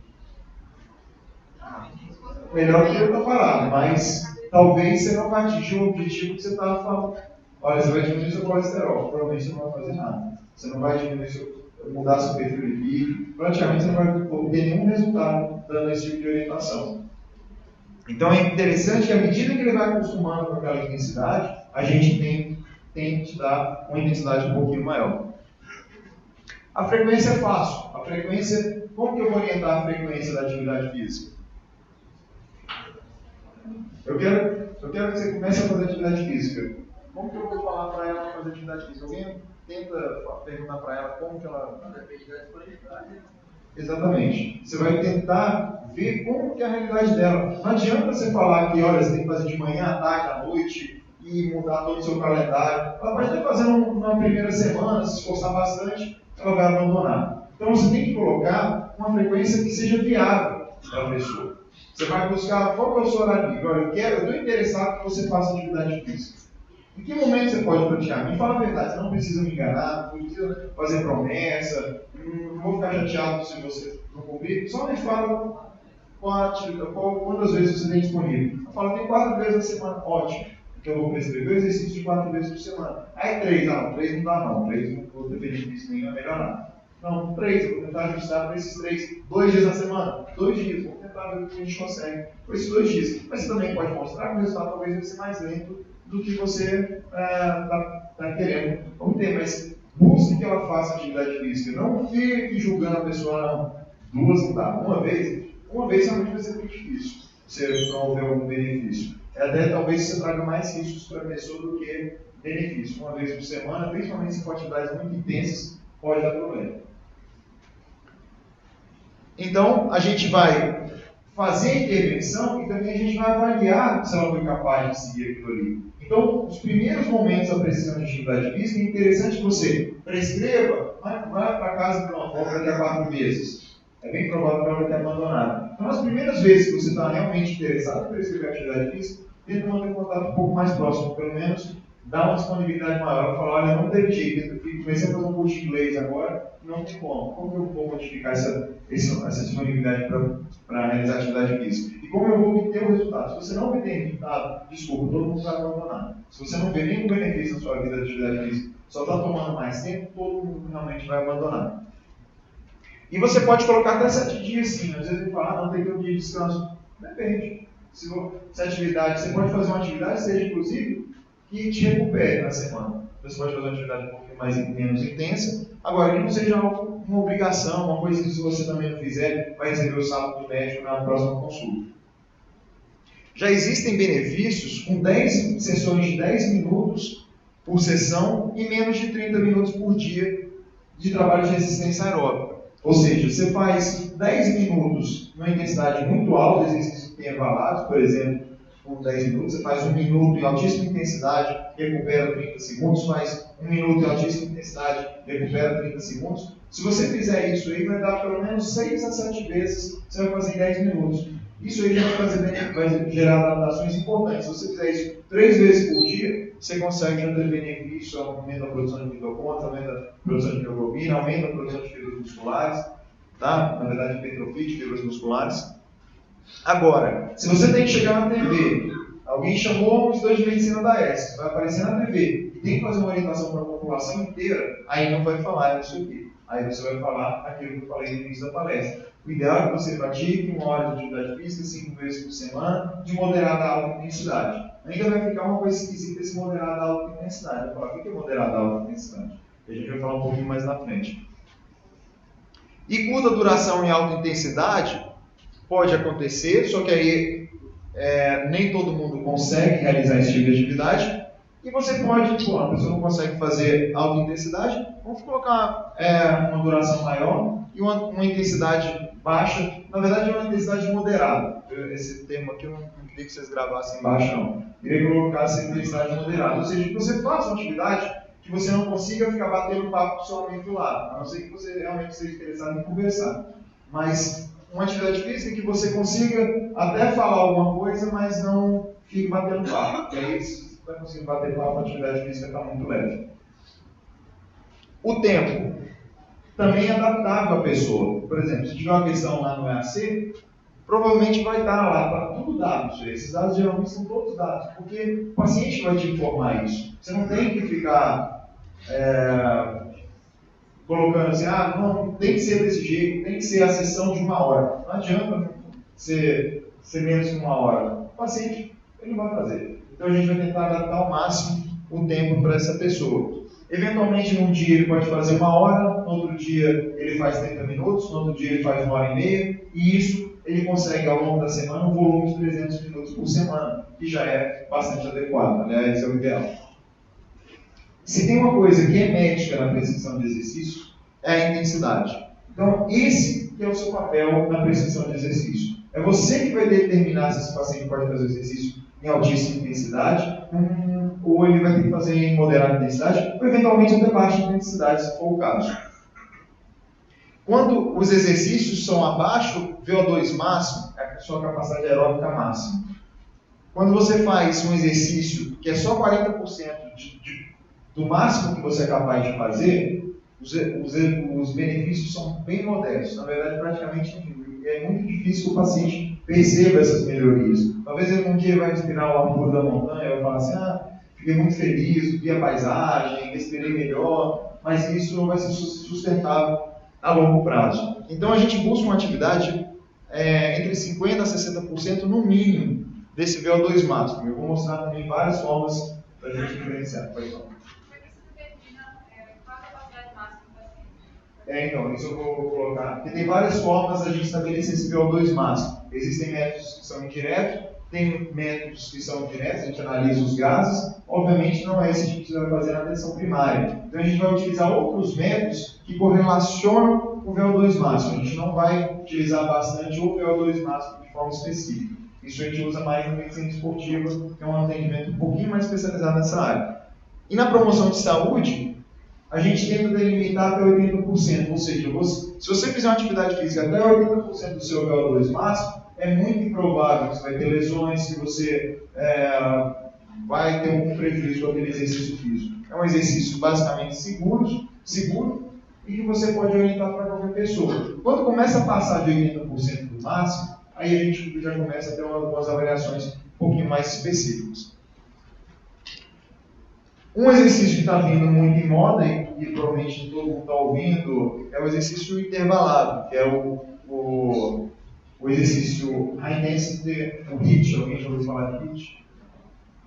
Melhor que ele está parado, mas talvez você não vai atingir o objetivo que você estava falando. Olha, você vai diminuir seu colesterol, provavelmente você não vai fazer nada. Você não vai mudar seu perfil lipídico, praticamente você não vai obter nenhum resultado dando esse tipo de orientação. Então é interessante que à medida que ele vai acostumando com aquela intensidade, a gente tem que dar uma intensidade um pouquinho maior. A frequência é fácil. A frequência, como que eu vou orientar a frequência da atividade física? Eu quero que você comece a fazer atividade física. Como que eu vou falar para ela fazer atividade física? Alguém tenta perguntar para ela como que ela... Depende da disponibilidade. Exatamente. Você vai tentar ver como que é a realidade dela. Não adianta você falar que, olha, você tem que fazer de manhã, à tarde, à noite e mudar todo o seu calendário. Ela pode até fazer na primeira semana, se esforçar bastante, ela vai abandonar. Então você tem que colocar uma frequência que seja viável para a pessoa. Você vai buscar qual que é o seu horário livre. Olha, eu estou interessado que você faça atividade física. Em que momento você pode praticar? Me fala a verdade, você não precisa me enganar, não precisa fazer promessa, não vou ficar chateado se você não cumprir. Só me fala quantas vezes você tem disponível. Eu falo, tem 4 vezes na semana, ótimo. Então eu vou prescrever o exercício de 4 vezes por semana. Aí 3 não dá não, 3 não vou ter benefício nenhum, é melhor nada. Não, 3, eu vou tentar ajustar para esses 3, 2 dias na semana, 2 dias, vou tentar ver o que a gente consegue por esses 2 dias. Mas você também pode mostrar que o resultado talvez vai ser mais lento do que você está querendo obter, mas busque que ela faça atividade física, não fique julgando a pessoa, não. 2 não dá, uma vez realmente vai ser muito difícil você promover algum benefício. Até talvez você traga mais riscos para a pessoa do que benefício. Uma vez por semana, principalmente se for atividades muito intensas, pode dar problema. Então, a gente vai fazer a intervenção e também a gente vai avaliar se ela foi capaz de seguir aquilo ali. Então, os primeiros momentos da prescrição de atividade física, é interessante que você prescreva, vai para casa e pronto, volta daqui a 4 meses. É bem provável que ela vai ter abandonado. Então, as primeiras vezes que você está realmente interessado em prescrever atividade física, tenta manter contato um pouco mais próximo, pelo menos dá uma disponibilidade maior. Falar, olha, não teve jeito, eu comecei a fazer um curso de inglês agora, não tem como. Como eu vou modificar essa disponibilidade para realizar atividade física? E como eu vou obter o resultado? Se você não obter resultado, desculpa, todo mundo vai abandonar. Se você não vê nenhum benefício na sua vida de atividade física, só está tomando mais tempo, todo mundo realmente vai abandonar. E você pode colocar até 7 dias sim. Às vezes ele fala, não, tem que ter um dia de descanso. Depende. Se atividade, você pode fazer uma atividade, seja inclusive, que te recupere na semana. Você pode fazer uma atividade um pouquinho menos intensa, agora que não seja uma obrigação, uma coisa que se você também não fizer, vai receber o sábado do médico na próxima consulta. Já existem benefícios com 10 sessões de 10 minutos por sessão e menos de 30 minutos por dia de trabalho de resistência aeróbica. Ou seja, você faz 10 minutos numa intensidade muito alta, exercícios intervalados, por exemplo, por 10 minutos, você faz 1 minuto em altíssima intensidade, recupera 30 segundos, faz 1 minuto em altíssima intensidade, recupera 30 segundos. Se você fizer isso aí, vai dar pelo menos 6 a 7 vezes, você vai fazer em 10 minutos. Isso aí já vai gerar adaptações importantes. Se você fizer isso 3 vezes por dia, você consegue já ter benefício, aumenta a produção de mitocôndrias, aumenta a produção de hemoglobina, aumenta a produção de fibras musculares, tá? Na verdade, hipertrofia de fibras musculares. Agora, se você tem que chegar na TV, alguém chamou um estudante de medicina da ESC, vai aparecer na TV e tem que fazer uma orientação para a população inteira, aí não vai falar isso aqui. Aí você vai falar aquilo que eu falei no início da palestra. O ideal é que você pratique 1 hora de atividade física 5 vezes por semana, de moderada a alta intensidade. Ainda vai ficar uma coisa esquisita esse moderada a alta intensidade. Eu vou falar, o que é moderada a alta intensidade? A gente vai falar um pouquinho mais na frente. E curta duração em alta intensidade pode acontecer, só que aí nem todo mundo consegue realizar esse tipo de atividade. E você pode, a pessoa não consegue fazer alta intensidade, vamos colocar uma duração maior e uma intensidade baixa, na verdade é uma intensidade moderada. Esse termo aqui eu não queria que vocês gravassem embaixo não. Eu queria colocar essa intensidade moderada, ou seja, que você faça uma atividade que você não consiga ficar batendo papo com o seu amigo do lado, a não ser que você realmente esteja interessado em conversar. Mas uma atividade física que você consiga até falar alguma coisa, mas não fique batendo papo. E aí você vai conseguir bater papo, a atividade física está muito leve. O tempo também é adaptável à pessoa. Por exemplo, se tiver uma questão lá no EAC, provavelmente vai estar lá, para tudo dados. Esses dados geralmente são todos dados, porque o paciente vai te informar isso. Você não tem que ficar colocando assim, não, tem que ser desse jeito, tem que ser a sessão de 1 hora. Não adianta ser menos que 1 hora. O paciente, ele não vai fazer. Então a gente vai tentar adaptar ao máximo o tempo para essa pessoa. Eventualmente, num dia ele pode fazer 1 hora, no outro dia ele faz 30 minutos, no outro dia ele faz 1h30, e isso ele consegue ao longo da semana um volume de 300 minutos por semana, que já é bastante adequado, aliás, esse é o ideal. Se tem uma coisa que é médica na prescrição de exercício, é a intensidade. Então, esse que é o seu papel na prescrição de exercício. É você que vai determinar se esse paciente pode fazer o exercício em altíssima intensidade, ou ele vai ter que fazer em moderada intensidade, ou eventualmente até baixa intensidade, se for o caso. Quando os exercícios são abaixo, VO2 máximo é a sua capacidade aeróbica máxima. Quando você faz um exercício que é só 40% do máximo que você é capaz de fazer, os benefícios são bem modestos, na verdade praticamente nenhum. E é muito difícil que o paciente perceba essas melhorias. Talvez ele um dia vai respirar o ar puro da montanha e vai falar assim, fiquei muito feliz, vi a paisagem, respirei melhor, mas isso não vai ser sustentável a longo prazo. Então a gente busca uma atividade entre 50% a 60% no mínimo desse VO2 máximo. Eu vou mostrar também várias formas para a gente diferenciar. Então, isso eu vou colocar. Porque tem várias formas da gente estabelecer esse VO2 máximo. Existem métodos que são indiretos, tem métodos que são diretos, a gente analisa os gases. Obviamente não é esse tipo que você vai fazer na atenção primária. Então a gente vai utilizar outros métodos que correlacionam o VO2 máximo. A gente não vai utilizar bastante o VO2 máximo de forma específica. Isso a gente usa mais na medicina esportiva, que é um atendimento um pouquinho mais especializado nessa área. E na promoção de saúde, a gente tenta delimitar até 80%, ou seja, se você fizer uma atividade física até 80% do seu VO2 máximo, é muito improvável que você vai ter lesões, que você vai ter um prejuízo com aquele exercício físico. É um exercício basicamente seguro e que você pode orientar para qualquer pessoa. Quando começa a passar de 80% do máximo, aí a gente já começa a ter algumas avaliações um pouquinho mais específicas. Um exercício que está vindo muito em moda e provavelmente todo mundo está ouvindo é o exercício intervalado, que é o exercício High Intensity, o HIIT, alguém já ouviu falar de HIIT?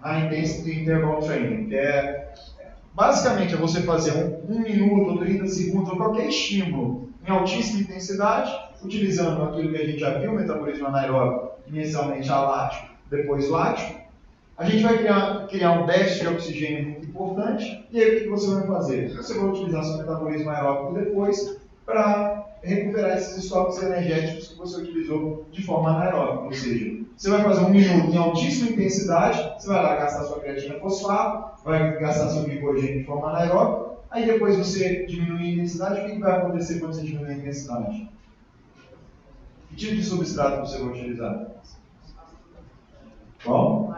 High Intensity Interval Training, que basicamente é você fazer 1 minuto ou 30 segundos ou qualquer estímulo em altíssima intensidade, utilizando aquilo que a gente já viu, o metabolismo anaeróbico, inicialmente alático, depois lático. A gente vai criar um déficit de oxigênio muito importante. E aí o que você vai fazer? Você vai utilizar seu metabolismo aeróbico depois para recuperar esses estoques energéticos que você utilizou de forma anaeróbica. Ou seja, você vai fazer 1 minuto em altíssima intensidade, você vai lá gastar sua creatina fosfato, vai gastar seu glicogênio de forma anaeróbica, aí depois você diminui a intensidade. O que vai acontecer quando você diminuir a intensidade? Que tipo de substrato você vai utilizar? Qual?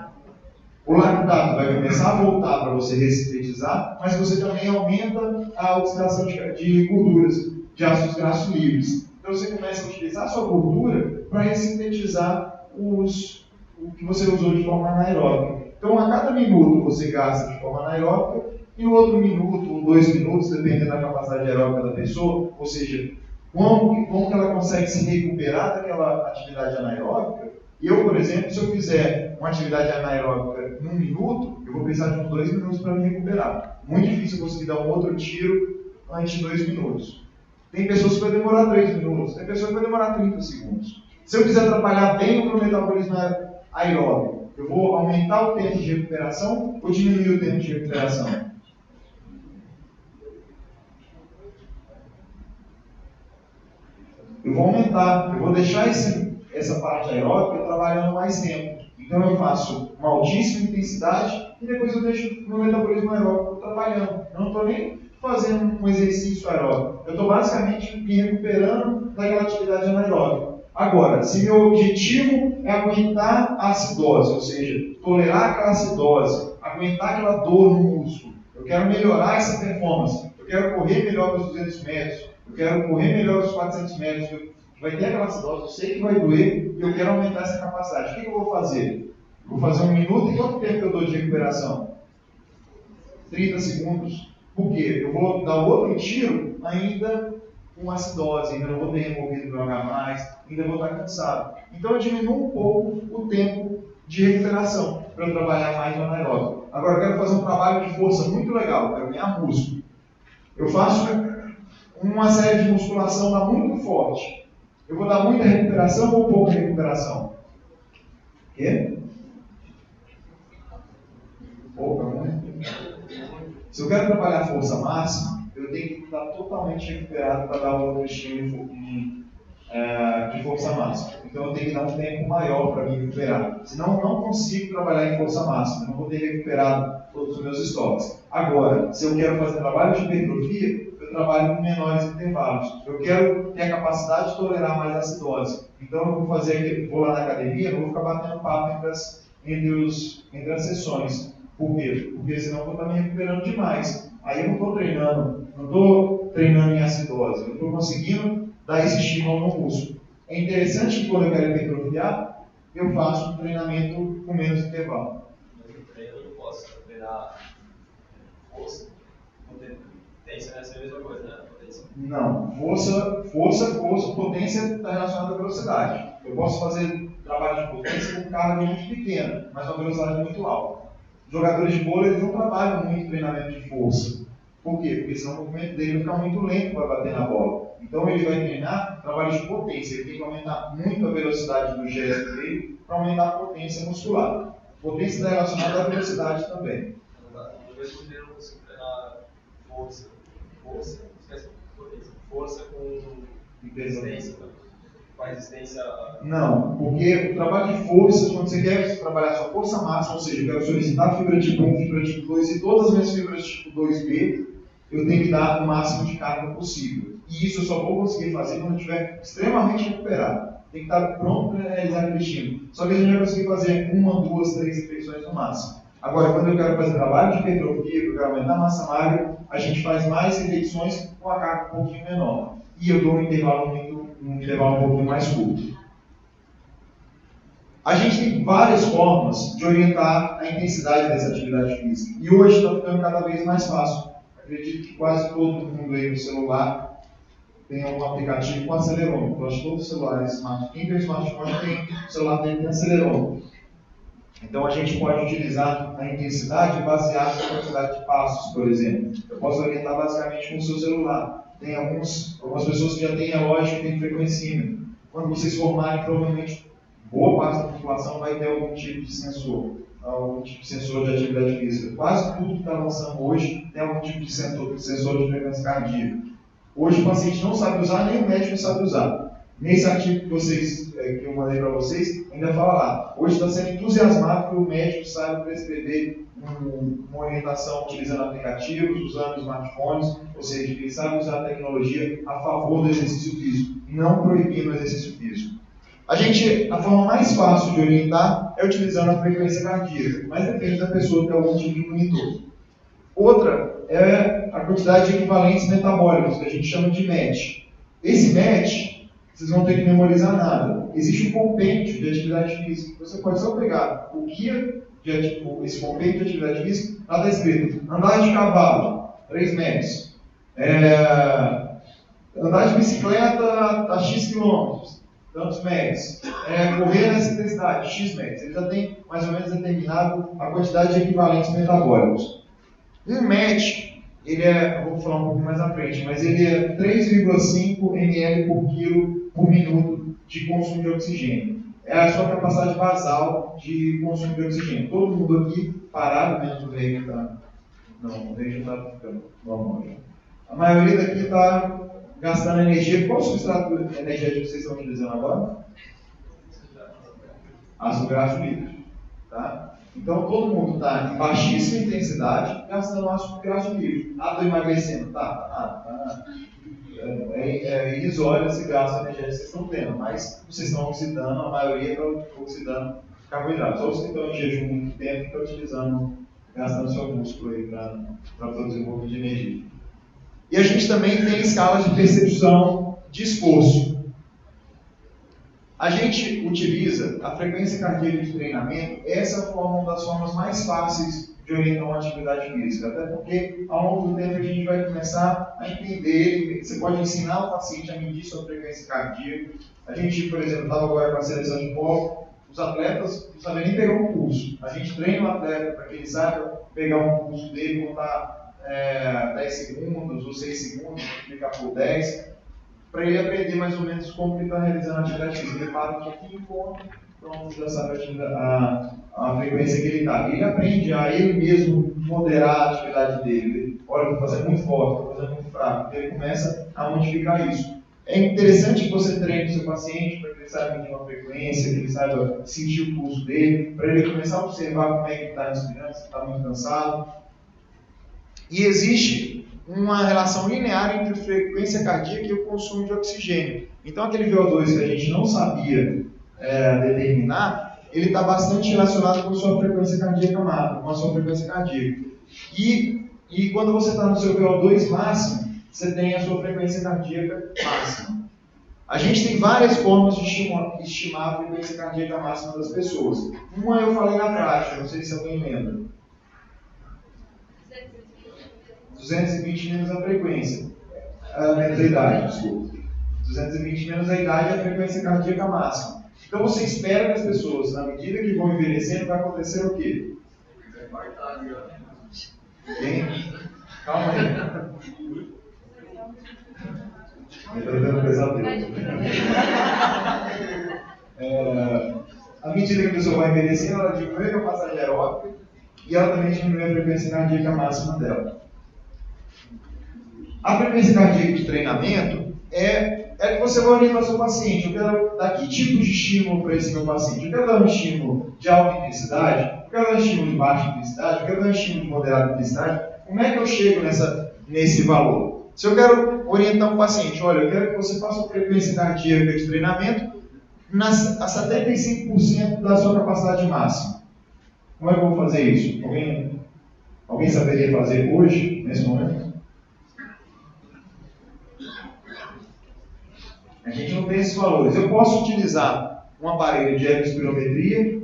O lactato vai começar a voltar para você ressintetizar, mas você também aumenta a oxidação de gorduras, de ácidos graxos livres. Então você começa a utilizar a sua gordura para ressintetizar o que você usou de forma anaeróbica. Então a cada minuto você gasta de forma anaeróbica, e no outro minuto ou 2 minutos, dependendo da capacidade aeróbica da pessoa, ou seja, como que ela consegue se recuperar daquela atividade anaeróbica. Eu, por exemplo, se eu fizer uma atividade anaeróbica em 1 minuto, eu vou precisar de uns 2 minutos para me recuperar. Muito difícil eu conseguir dar um outro tiro antes de 2 minutos. Tem pessoas que vai demorar 3 minutos, tem pessoas que vai demorar 30 segundos. Se eu quiser trabalhar bem o meu metabolismo aeróbico, eu vou aumentar o tempo de recuperação ou diminuir o tempo de recuperação? Eu vou aumentar, eu vou deixar essa parte aeróbica trabalhando mais tempo. Então eu faço uma altíssima intensidade e depois eu deixo o meu metabolismo aeróbico trabalhando. Eu não estou nem fazendo um exercício aeróbico. Eu estou basicamente me recuperando daquela atividade anaeróbica. Agora, se meu objetivo é aguentar a acidose, ou seja, tolerar aquela acidose, aguentar aquela dor no músculo, eu quero melhorar essa performance, eu quero correr melhor os 200 metros, eu quero correr melhor os 400 metros, vai ter aquela acidose, eu sei que vai doer, e eu quero aumentar essa capacidade. O que eu vou fazer? Eu vou fazer 1 minuto, e quanto tempo eu dou de recuperação? 30 segundos. Por quê? Eu vou dar outro tiro ainda com acidose, ainda não vou ter removido meu H+, ainda vou estar cansado. Então eu diminuo um pouco o tempo de recuperação para eu trabalhar mais no anaeróbico. Agora eu quero fazer um trabalho de força muito legal, eu quero ganhar músculo. Eu faço uma série de musculação dá muito forte. Eu vou dar muita recuperação ou pouca recuperação? Quê? Pouca, muito. Se eu quero trabalhar força máxima, eu tenho que estar totalmente recuperado para dar outro estímulo de força máxima. Então eu tenho que dar um tempo maior para me recuperar. Senão eu não consigo trabalhar em força máxima, eu não vou ter recuperado todos os meus estoques. Agora, se eu quero fazer trabalho de hipertrofia, eu trabalho com menores intervalos. Eu quero ter a capacidade de tolerar mais acidose. Então eu vou lá na academia, não vou ficar batendo papo entre as sessões. Por quê? Porque senão eu vou estar me recuperando demais. Aí eu não estou treinando em acidose, eu não estou conseguindo dar esse estímulo no músculo. É interessante que quando eu quero hipertrofiar, eu faço um treinamento com menos intervalo. Mas no treino eu não posso treinar força, potência, né? É a mesma coisa, né? Potência. Não, força, potência está relacionada à velocidade. Eu posso fazer trabalho de potência com carga muito pequena, mas uma velocidade muito alta. Jogadores de vôlei não trabalham muito treinamento de força. Por quê? Porque senão o movimento dele vai ficar muito lento para bater na bola. Então ele vai treinar trabalho de potência. Ele tem que aumentar muito a velocidade do gesto dele para aumentar a potência muscular. Potência está relacionada à velocidade também. Às vezes eu não consigo treinar força com resistência. Com resistência. Não, porque o trabalho de força, quando você quer trabalhar sua força máxima, ou seja, eu quero solicitar fibra tipo 1, fibra tipo 2 e todas as minhas fibras tipo 2B, eu tenho que dar o máximo de carga possível. E isso eu só vou conseguir fazer quando eu estiver extremamente recuperado. Tem que estar pronto para realizar aquele estímulo. Só que a gente vai conseguir fazer 1, 2, 3 repetições no máximo. Agora, quando eu quero fazer trabalho de hipertrofia, que eu quero aumentar a massa magra, a gente faz mais repetições com a carga um pouquinho menor. E eu dou um intervalo um pouquinho mais curto. A gente tem várias formas de orientar a intensidade dessa atividade física. E hoje está ficando cada vez mais fácil. Acredito que quase todo mundo aí no celular tem algum aplicativo com acelerômetro. Eu acho que todos os celulares, quem tem smartphone tem celular tem acelerômetro. Então a gente pode utilizar a intensidade baseada na quantidade de passos, por exemplo. Eu posso orientar basicamente com o seu celular. Tem algumas pessoas que já têm relógio que tem frequencímetro. Quando vocês formarem, provavelmente boa parte da população vai ter algum tipo de sensor. algum tipo de sensor de atividade física. Quase tudo que está lançando hoje tem algum tipo de sensor de frequência cardíaca. Hoje o paciente não sabe usar, nem o médico sabe usar. Nesse artigo que eu mandei para vocês, ainda fala lá. Hoje está sendo entusiasmado que o médico saiba prescrever uma orientação utilizando aplicativos, usando smartphones, ou seja, ele sabe usar a tecnologia a favor do exercício físico, não proibindo o exercício físico. A forma mais fácil de orientar é utilizando a frequência cardíaca, mas depende da pessoa ter algum tipo de monitor. Outra é a quantidade de equivalentes metabólicos, que a gente chama de MET. Esse MET, vocês vão ter que memorizar nada. Existe um compêndio de atividade física. Você pode só pegar o guia, esse compêndio de atividade física, lá está escrito: andar de cavalo, 3 METs. Andar de bicicleta a X quilômetros, tantos METs. Correr nessa intensidade, X METs. Ele já tem mais ou menos determinado a quantidade de equivalentes metabólicos. Um MET, eu vou falar um pouco mais à frente, mas ele é 3,5 ml por quilo por minuto de consumo de oxigênio. É a sua capacidade basal de consumo de oxigênio. Todo mundo aqui parado, menos o rei que está. Não, o rei já está ficando normal. A maioria daqui está gastando energia. Qual substrato energético vocês estão utilizando agora? Ácido graxo líquido. Tá? Então todo mundo está em baixíssima intensidade gastando ácido graxo líquido. Estou emagrecendo? Tá. É irrisório esse gasto energético que vocês estão tendo, mas vocês estão oxidando, a maioria está oxidando carboidratos. Ou vocês estão em jejum muito tempo e estão utilizando, gastando seu músculo aí para produzir um pouco de energia. E a gente também tem escalas de percepção de esforço. A gente utiliza a frequência cardíaca de treinamento, essa é uma das formas mais fáceis de orientar uma atividade física, até porque ao longo do tempo a gente vai começar a entender, você pode ensinar o paciente a medir sua frequência cardíaca. A gente, por exemplo, estava agora com a seleção de polo, os atletas não sabem nem pegar um pulso. A gente treina o atleta para que ele saiba pegar um pulso dele, contar 10 segundos ou 6 segundos, multiplicar por 10, para ele aprender mais ou menos como ele está realizando a atividade física. Ele para um pouquinho e conta, pronto, já sabe a frequência que ele está. Ele aprende a ele mesmo moderar a atividade dele. Olha, estou fazendo muito forte, estou fazendo muito fraco. Então ele começa a modificar isso. É interessante que você treine o seu paciente para que ele saiba medir uma frequência, que ele saiba sentir o pulso dele, para ele começar a observar como é que ele está respirando, se está muito cansado. E existe uma relação linear entre frequência cardíaca e o consumo de oxigênio. Então, aquele VO2 que a gente não sabia determinar, ele está bastante relacionado com a sua frequência cardíaca com a sua frequência cardíaca. E quando você está no seu VO2 máximo, você tem a sua frequência cardíaca máxima. A gente tem várias formas de estimar a frequência cardíaca máxima das pessoas. Uma eu falei na prática, não sei se alguém lembra. 220 menos a frequência, menos a idade, desculpa. 220 menos a idade é a frequência cardíaca máxima. Então você espera que as pessoas, na medida que vão envelhecendo, vai acontecer o quê? Quem? Calma aí. Eu estou dando pesadelo. À medida que a pessoa vai envelhecendo, ela diminui a capacidade aeróbica e ela também diminui a frequência cardíaca máxima dela. A frequência cardíaca de treinamento é que você vai orientar o seu paciente. Eu quero dar que tipo de estímulo para esse meu paciente? Eu quero dar um estímulo de alta intensidade? Eu quero dar um estímulo de baixa intensidade? Eu quero dar um estímulo de moderada intensidade? Como é que eu chego nesse valor? Se eu quero orientar um paciente, olha, eu quero que você faça uma frequência cardíaca de treinamento a 75% da sua capacidade máxima. Como é que eu vou fazer isso? Alguém saberia fazer hoje, nesse momento? A gente não tem esses valores. Eu posso utilizar um aparelho de ecoespirometria,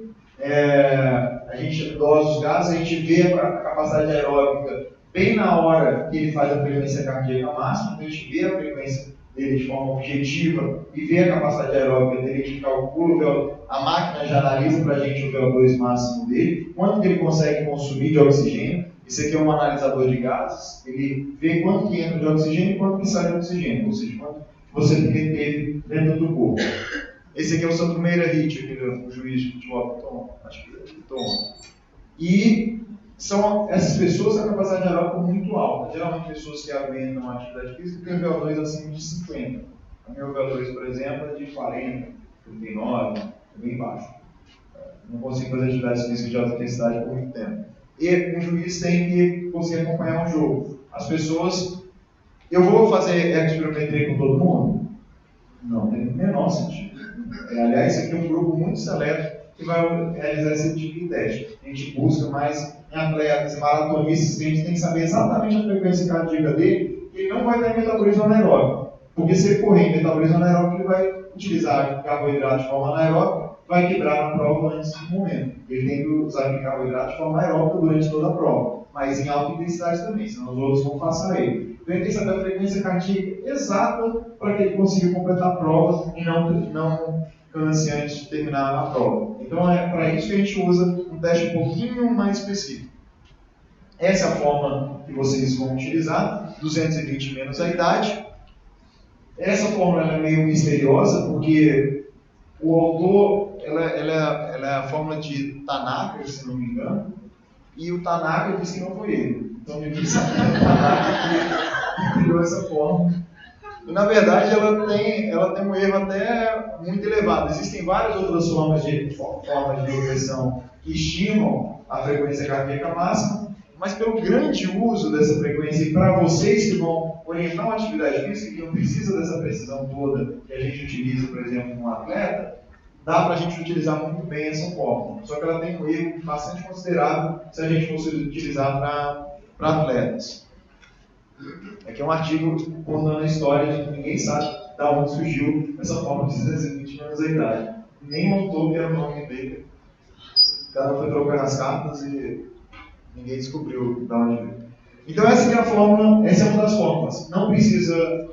a gente dosa os gases, a gente vê a capacidade aeróbica bem na hora que ele faz a frequência cardíaca máxima, então a gente vê a frequência dele de forma objetiva e vê a capacidade aeróbica dele, a gente calcula, a máquina já analisa para a gente o VO2 máximo dele, quanto que ele consegue consumir de oxigênio. Esse aqui é um analisador de gases, ele vê quanto que entra de oxigênio e quanto que sai de oxigênio, ou seja, quanto você reteve dentro do corpo. Esse aqui é o Santo Meira Hit, o juiz de futebol que toma. Acho que ele toma. E são essas pessoas com a capacidade aeróbica muito alta. Geralmente pessoas que aguentam a atividade física têm VO2 acima de 50. O meu VO2, por exemplo, é de 40, 39, é bem baixo. Não consigo fazer atividades físicas de alta intensidade por muito tempo. E um juiz tem que conseguir acompanhar um jogo. As pessoas... Eu vou fazer ecospirometria com todo mundo? Não, tem o menor sentido. Aliás, isso aqui é um grupo muito seleto que vai realizar esse tipo de teste. A gente busca mais em atletas, maratonistas, que a gente tem que saber exatamente a frequência cardíaca dele, e ele não vai ter metabolismo anaeróbico. Porque se ele correr em metabolismo anaeróbico, ele vai utilizar carboidrato de forma anaeróbica, vai quebrar na prova antes do momento. Ele tem que usar carboidrato de forma aeróbica durante toda a prova, mas em alta intensidade também, senão os outros vão passar ele. Então ele tem que saber a frequência cardíaca exata para que ele consiga completar a prova e não canse antes de terminar a prova. Então é para isso que a gente usa um teste um pouquinho mais específico. Essa é a forma que vocês vão utilizar, 220 menos a idade. Essa fórmula é meio misteriosa, porque o autor, ela é a fórmula de Tanaka, se não me engano, e o Tanaka disse que não foi ele. Então ninguém sabe que é o Tanaka que criou essa fórmula. E na verdade ela tem um erro até muito elevado. Existem várias outras formas de regressão que estimam a frequência cardíaca máxima, mas pelo grande uso dessa frequência, e para vocês que vão orientar uma atividade física que não precisa dessa precisão toda que a gente utiliza, por exemplo, num atleta, dá para a gente utilizar muito bem essa fórmula. Só que ela tem um erro bastante considerável se a gente fosse utilizar para atletas. Aqui é um artigo contando a história de que ninguém sabe de onde surgiu essa forma de 220 menos a idade. Nem o autor que era o nome dele. O cara foi trocando as cartas e ninguém descobriu de onde veio. Então essa aqui é a fórmula, essa é uma das fórmulas. Não precisa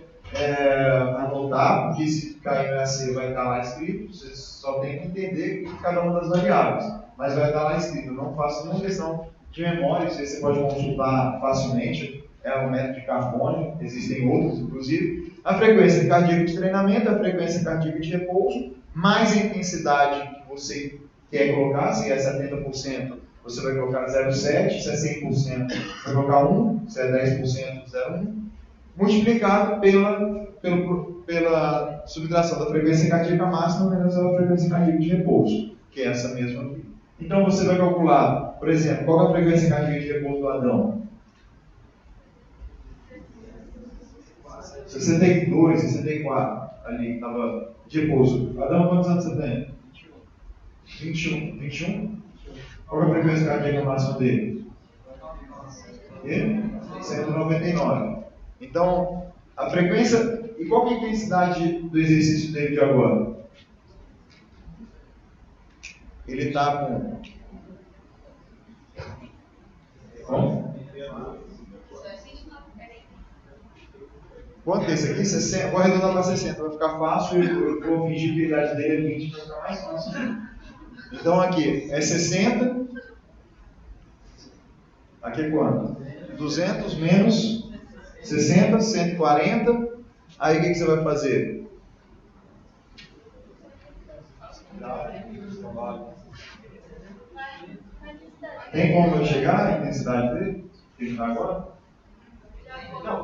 anotar, porque se cair no EAC vai estar lá escrito, vocês só tem que entender cada uma das variáveis. Mas vai estar lá escrito, não faça nenhuma questão de memória, isso aí você pode consultar facilmente. É o método de Carbone, existem outros, inclusive. A frequência cardíaca de treinamento, a frequência cardíaca de repouso, mais a intensidade que você quer colocar, se é 70%, você vai colocar 0,7, se é 100%, vai colocar 1, se é 10%, 0,1, multiplicado pela subtração da frequência cardíaca máxima menos a frequência cardíaca de repouso, que é essa mesma aqui. Então você vai calcular, por exemplo, qual é a frequência cardíaca de repouso do Adão? 62, 64, ali estava de repouso. Adão, quantos anos você tem? 21. 21? Qual é a frequência cardíaca máxima dele? 199. Então, a frequência... E qual que é a intensidade do exercício dele de agora? Ele está com... Como? Quanto é esse aqui? 60. Vou arredondar para 60, vai ficar fácil. Eu vou fingir que a idade dele é 20, vai ficar mais fácil. Então aqui é 60. Aqui é quanto? 200 menos 60, 140. Aí o que você vai fazer? Tem como eu chegar na intensidade dele? Que ele está agora?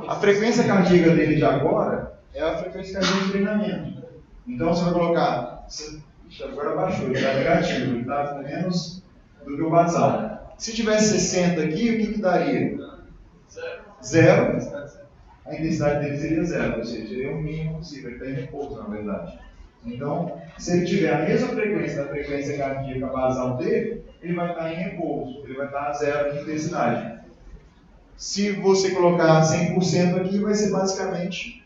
A frequência cardíaca dele de agora é a frequência cardíaca de treinamento. Então você vai colocar. Agora baixou, ele está negativo, ele está com menos do que o basal. Se tivesse 60 aqui, o que daria? Zero. A intensidade dele seria zero, ou seja, seria o mínimo possível, ele está em repouso, na verdade. Então, se ele tiver a mesma frequência da frequência cardíaca basal dele, ele vai estar em repouso, ele vai estar a zero de intensidade. Se você colocar 100% aqui, vai ser basicamente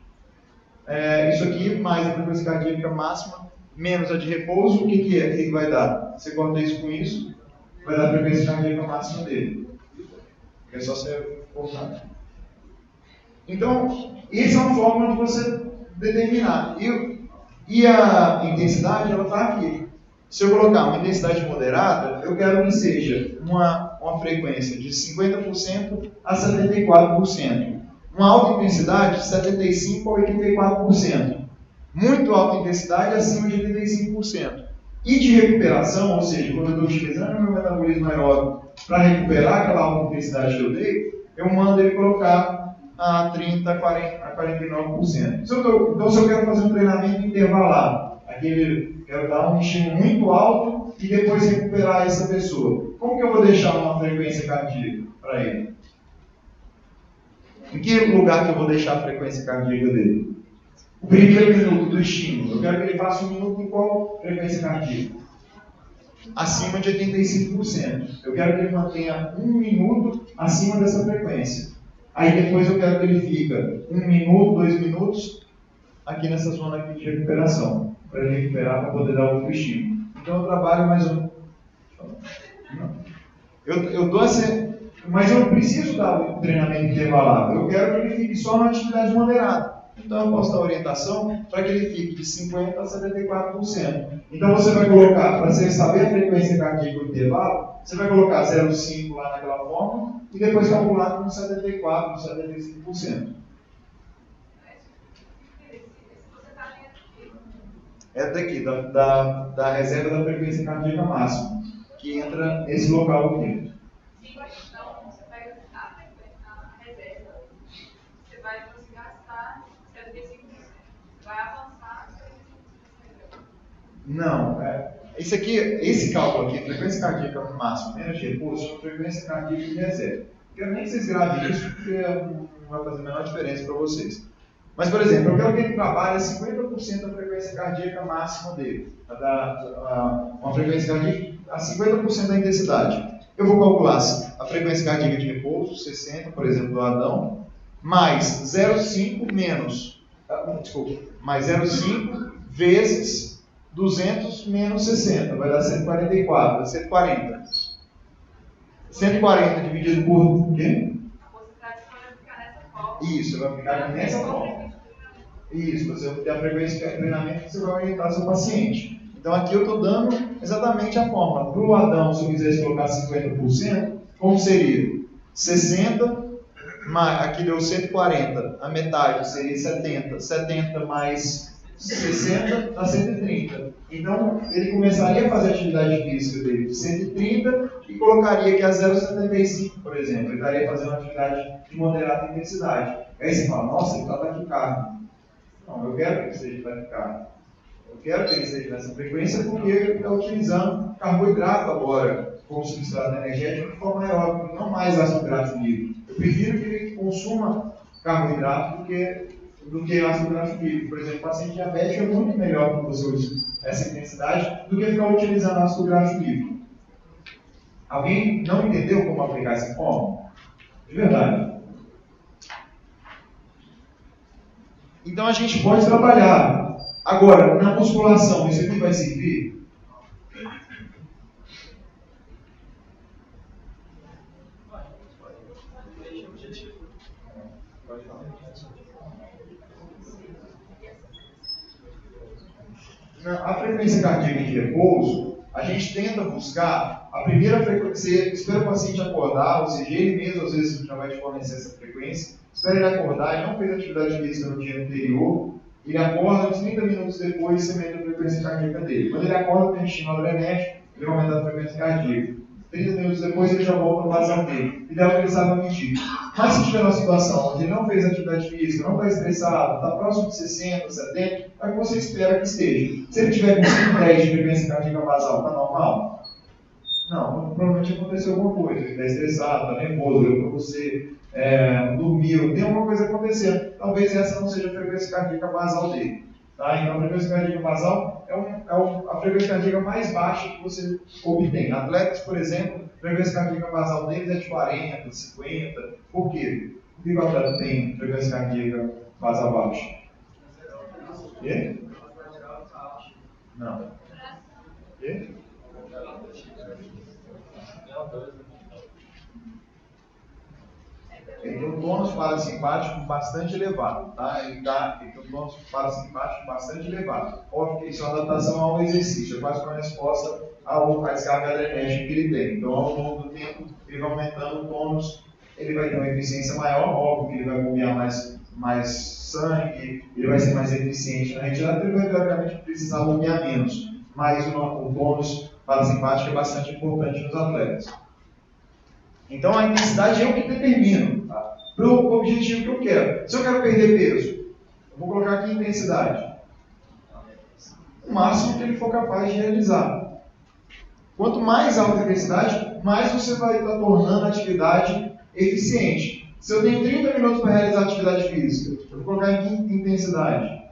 isso aqui, mais a frequência cardíaca máxima, menos a de repouso. O que é? O que vai dar? Você corta isso com isso, vai dar a frequência cardíaca máxima dele. É só você cortar. Então, essa é uma forma de você determinar. E a intensidade, ela está aqui. Se eu colocar uma intensidade moderada, eu quero que seja uma frequência de 50% a 74%. Uma alta intensidade de 75% a 84%. Muito alta intensidade acima de 85%. E de recuperação, ou seja, quando eu estou utilizando o meu metabolismo aeróbico para recuperar aquela alta intensidade que eu dei, eu mando ele colocar a 30%, a 49%. Então, se eu quero fazer um treinamento intervalado, quero dar um estímulo muito alto e depois recuperar essa pessoa, como que eu vou deixar uma frequência cardíaca para ele? Em que lugar que eu vou deixar a frequência cardíaca dele? O primeiro minuto do estímulo. Eu quero que ele faça um minuto em qual frequência cardíaca? Acima de 85%. Eu quero que ele mantenha um minuto acima dessa frequência. Aí depois eu quero que ele fique 1 minuto, 2 minutos aqui nessa zona aqui de recuperação. Para ele recuperar, para poder dar outro estímulo. Então eu trabalho mais um. Eu dou essa. Mas eu não preciso dar um treinamento intervalado. Eu quero que ele fique só na atividade moderada. Então eu posso dar orientação para que ele fique de 50% a 74%. Então você vai colocar, para você saber a frequência cardíaca do intervalo, você vai colocar 0,5 lá naquela forma e depois calcular com 74%, 75%. É daqui, da reserva da frequência cardíaca máxima, que entra nesse local aqui. Então, você vai gastar a reserva, você vai gastar 75%, vai avançar 75%. Não, esse aqui, esse cálculo aqui, frequência cardíaca máxima, menos de repouso, frequência cardíaca de reserva. Eu quero nem que vocês gravem isso, porque não vai fazer a menor diferença para vocês. Mas, por exemplo, eu quero que ele trabalhe 50% da frequência cardíaca máxima dele, uma frequência cardíaca a 50% da intensidade. Eu vou calcular a frequência cardíaca de repouso, 60, por exemplo, do Adão, mais 0,5 mais 0,5 vezes 200 menos 60, vai dar 144, 140. 140 dividido por quê? A possibilidade vai ficar nessa forma. Isso, vai ficar nessa forma. Isso, você vai ter a frequência de treinamento que você vai orientar seu paciente. Então aqui eu estou dando exatamente a fórmula. Para o Adão, se eu quisesse colocar 50%, como seria? 60, aqui deu 140, a metade seria 70. 70 mais 60 dá 130. Então ele começaria a fazer a atividade física dele de 130 e colocaria aqui a 0,75, por exemplo. Ele estaria fazendo uma atividade de moderada intensidade. Aí você fala, nossa, ele está taquicardia. Não, eu quero que ele seja taquicardia. Eu quero que ele esteja nessa frequência porque ele está utilizando carboidrato agora como substrato energético de forma aeróbica, não mais ácido graxo líquido. Eu prefiro que ele consuma carboidrato do que ácido graxo líquido. Por exemplo, o paciente diabético é muito melhor que você use essa intensidade do que ficar utilizando ácido graxo líquido. Alguém não entendeu como aplicar essa fórmula? De verdade. Então a gente pode trabalhar. Agora, na musculação, isso aqui vai servir? A frequência cardíaca de repouso, a gente tenta buscar a primeira frequência. Espera o paciente acordar, ou seja, ele mesmo às vezes já vai te fornecer essa frequência. Espera ele acordar, ele não fez atividade física no dia anterior. Ele acorda, uns 30 minutos depois, você mede a frequência cardíaca dele. Quando ele acorda, tem estímulo adrenérgico, ele vai aumentar a frequência cardíaca. 30 minutos depois, ele já volta ao basal dele. E deve que ele saiba medir. Mas se tiver uma situação onde ele não fez atividade física, não está estressado, está próximo de 60, 70, é o que você espera que esteja. Se ele tiver com 110 de frequência cardíaca basal, está normal? Não, provavelmente aconteceu alguma coisa. Ele está estressado, está nervoso, olhou para você, dormiu, tem alguma coisa acontecendo. Talvez essa não seja a frequência cardíaca basal dele. Tá? Então a frequência cardíaca basal é a frequência cardíaca mais baixa que você obtém. Atletas, por exemplo, a frequência cardíaca basal deles é de 40, 50. Por quê? Por que o atleta tem frequência cardíaca basal baixa? Quê? Não. Quê? Ele tem um tônus parasimpático bastante elevado, tá? Ele tem um tônus parasimpático bastante elevado. Óbvio que isso é uma adaptação ao exercício, é quase uma resposta à descarga adrenérgica que ele tem. Então, ao longo do tempo, ele vai aumentando o tônus, ele vai ter uma eficiência maior, óbvio que ele vai bombear mais sangue, ele vai ser mais eficiente na retirada, ele vai, teoricamente, precisar bombear menos. Mas o tônus parasimpático é bastante importante nos atletas. Então a intensidade é o que determino, tá? Para o objetivo que eu quero. Se eu quero perder peso, eu vou colocar aqui intensidade. O máximo que ele for capaz de realizar. Quanto mais alta a intensidade, mais você vai estar tornando a atividade eficiente. Se eu tenho 30 minutos para realizar atividade física, eu vou colocar em que intensidade?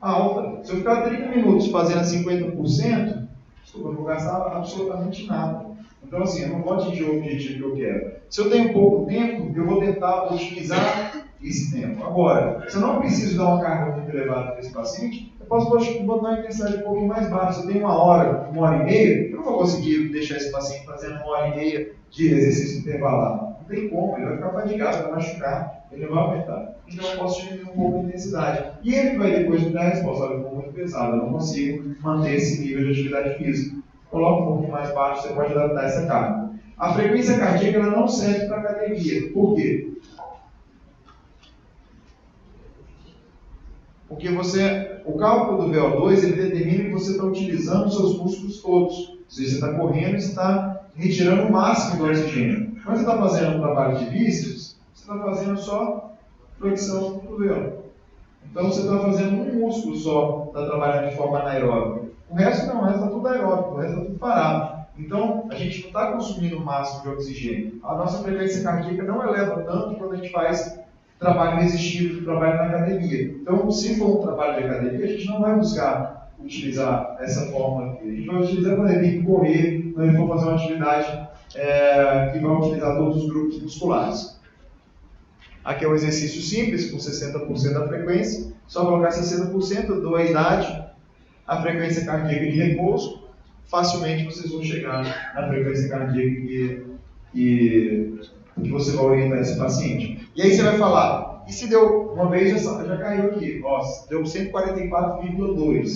Alta. Se eu ficar 30 minutos fazendo 50%, desculpa, eu vou gastar absolutamente nada. Então, assim, eu não vou atingir o objetivo que eu quero. Se eu tenho pouco tempo, eu vou tentar otimizar esse tempo. Agora, se eu não preciso dar uma carga muito elevada para esse paciente, eu posso botar uma intensidade um pouquinho mais baixa. Se eu tenho 1 hora e meia, eu não vou conseguir deixar esse paciente fazendo 1 hora e meia de exercício intervalado. Não tem como, ele vai ficar fadigado, vai machucar, ele não vai aumentar. Então eu posso diminuir um pouco a intensidade. E ele vai depois me dar a resposta: olha, eu estou muito pesado, eu não consigo manter esse nível de atividade física. Coloca um pouquinho mais baixo, você pode adaptar essa carga. A frequência cardíaca ela não serve para academia. Por quê? Porque o cálculo do VO2 ele determina que você está utilizando os seus músculos todos. Ou seja, você está correndo e está retirando o máximo do oxigênio. Quando você está fazendo um trabalho de bíceps, você está fazendo só flexão do cotovelo. Então você está fazendo um músculo só, está trabalhando de forma anaeróbica. O resto não, o resto está tudo aeróbico, o resto está tudo parado. Então a gente não está consumindo o máximo de oxigênio. A nossa frequência cardíaca não eleva tanto quando a gente faz trabalho resistido, trabalho na academia. Então, se for um trabalho de academia, a gente não vai buscar utilizar essa forma aqui. A gente vai utilizar quando ele tem que correr, quando ele for fazer uma atividade que vai utilizar todos os grupos musculares. Aqui é um exercício simples, com 60% da frequência. Só colocar 60%, eu dou a idade, a frequência cardíaca de repouso. Facilmente vocês vão chegar na frequência cardíaca que você vai orientar esse paciente. E aí você vai falar, e se deu, uma vez já caiu aqui, ó, deu 144,2.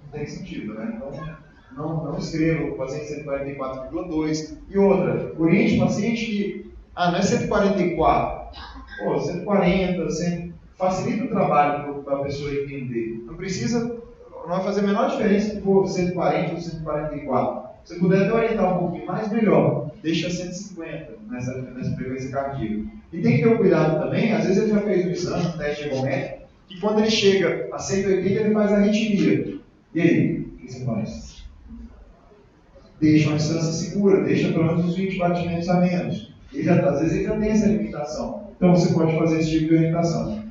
Não tem sentido, né? Então, não escreva o paciente 144,2. E outra, oriente o paciente que, não é 144, 140, facilita o trabalho para a pessoa entender. Não vai fazer a menor diferença se for 140 ou 144. Se puder até orientar um pouquinho mais, melhor. Deixa 150 nessa frequência cardíaca. E tem que ter um cuidado também, às vezes ele já fez um exame, um teste ergométrico, que quando ele chega a 180 ele faz arritmia. E aí, o que você faz? Deixa uma distância segura, deixa pelo menos uns 20 batimentos a menos. Às vezes ele já tem essa limitação. Então você pode fazer esse tipo de orientação.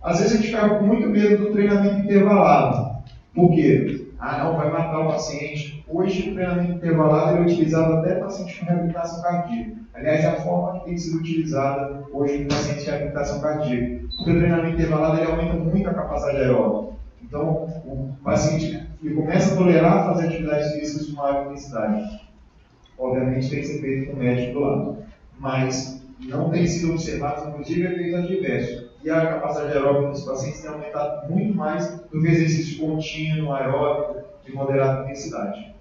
Às vezes a gente fica com muito medo do treinamento intervalado. Por quê? Não, vai matar o paciente. Hoje o treinamento intervalado é utilizado até em pacientes com reabilitação cardíaca. Aliás, é a forma que tem sido utilizada hoje em pacientes de reabilitação cardíaca. Porque o treinamento intervalado ele aumenta muito a capacidade aeróbica. Então, o paciente ele começa a tolerar fazer atividades físicas com maior intensidade. Obviamente tem que ser feito com o médico do lado. Mas não tem sido observado, inclusive, efeitos adversos. E a capacidade aeróbica dos pacientes tem aumentado muito mais do que exercício contínuo, aeróbico, de moderada intensidade.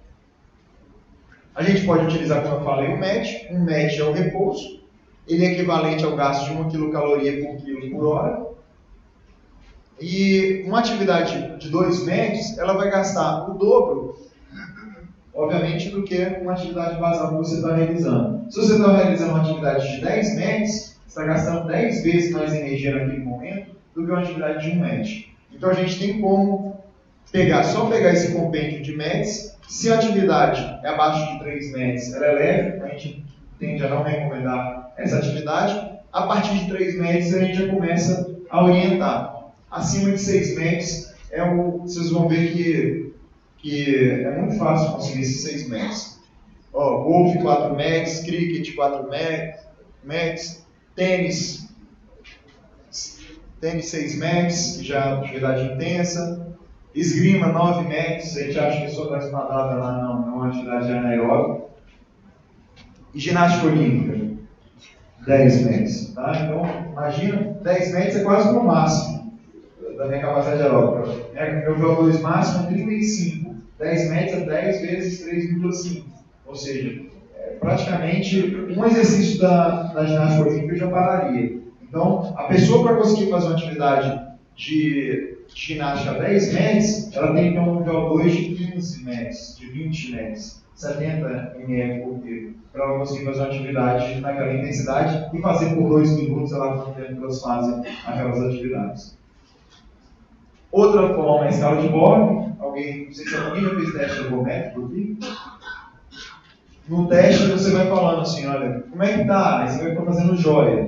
A gente pode utilizar, como eu falei, o MET. Um MET é o repouso. Ele é equivalente ao gasto de 1 quilocaloria por quilo por hora. E uma atividade de 2 METs, ela vai gastar o dobro, obviamente, do que uma atividade basal que você está realizando. Se você está realizando uma atividade de 10 METs, você está gastando 10 vezes mais energia naquele momento do que uma atividade de 1 MET. Então a gente tem como só pegar esse compêndio de METs. Se a atividade é abaixo de 3 METs, ela é leve, a gente tende a não recomendar essa atividade. A partir de 3 METs a gente já começa a orientar. Acima de 6 METs, vocês vão ver que é muito fácil conseguir esses 6 METs. Golfe 4 METs, cricket 4 METs, tênis 6 METs, que já é uma atividade intensa. Esgrima 9 METs, a gente acha que só está espadada lá, não, é uma atividade anaeróbica. E ginástica olímpica, 10 METs. Tá? Então, imagina, 10 METs é quase no máximo da minha capacidade aeróbica. Meu VO2 máximo é 35. 10 METs é 10 vezes 3,5. Ou seja, praticamente um exercício da ginástica olímpica já pararia. Então, a pessoa para conseguir fazer uma atividade de ginástica a 10 METs, ela tem que ter um VO2 de 15 METs, de 20 METs. 70 ml por dia, para ela conseguir fazer uma atividade naquela intensidade e fazer por 2 minutos, ela quanto tempo elas fazem aquelas atividades. Outra forma é a escala de Borg. Não sei se alguém já fez teste ergométrico aqui. No teste você vai falando assim, olha, como é que tá? Aí você vai fazendo joia,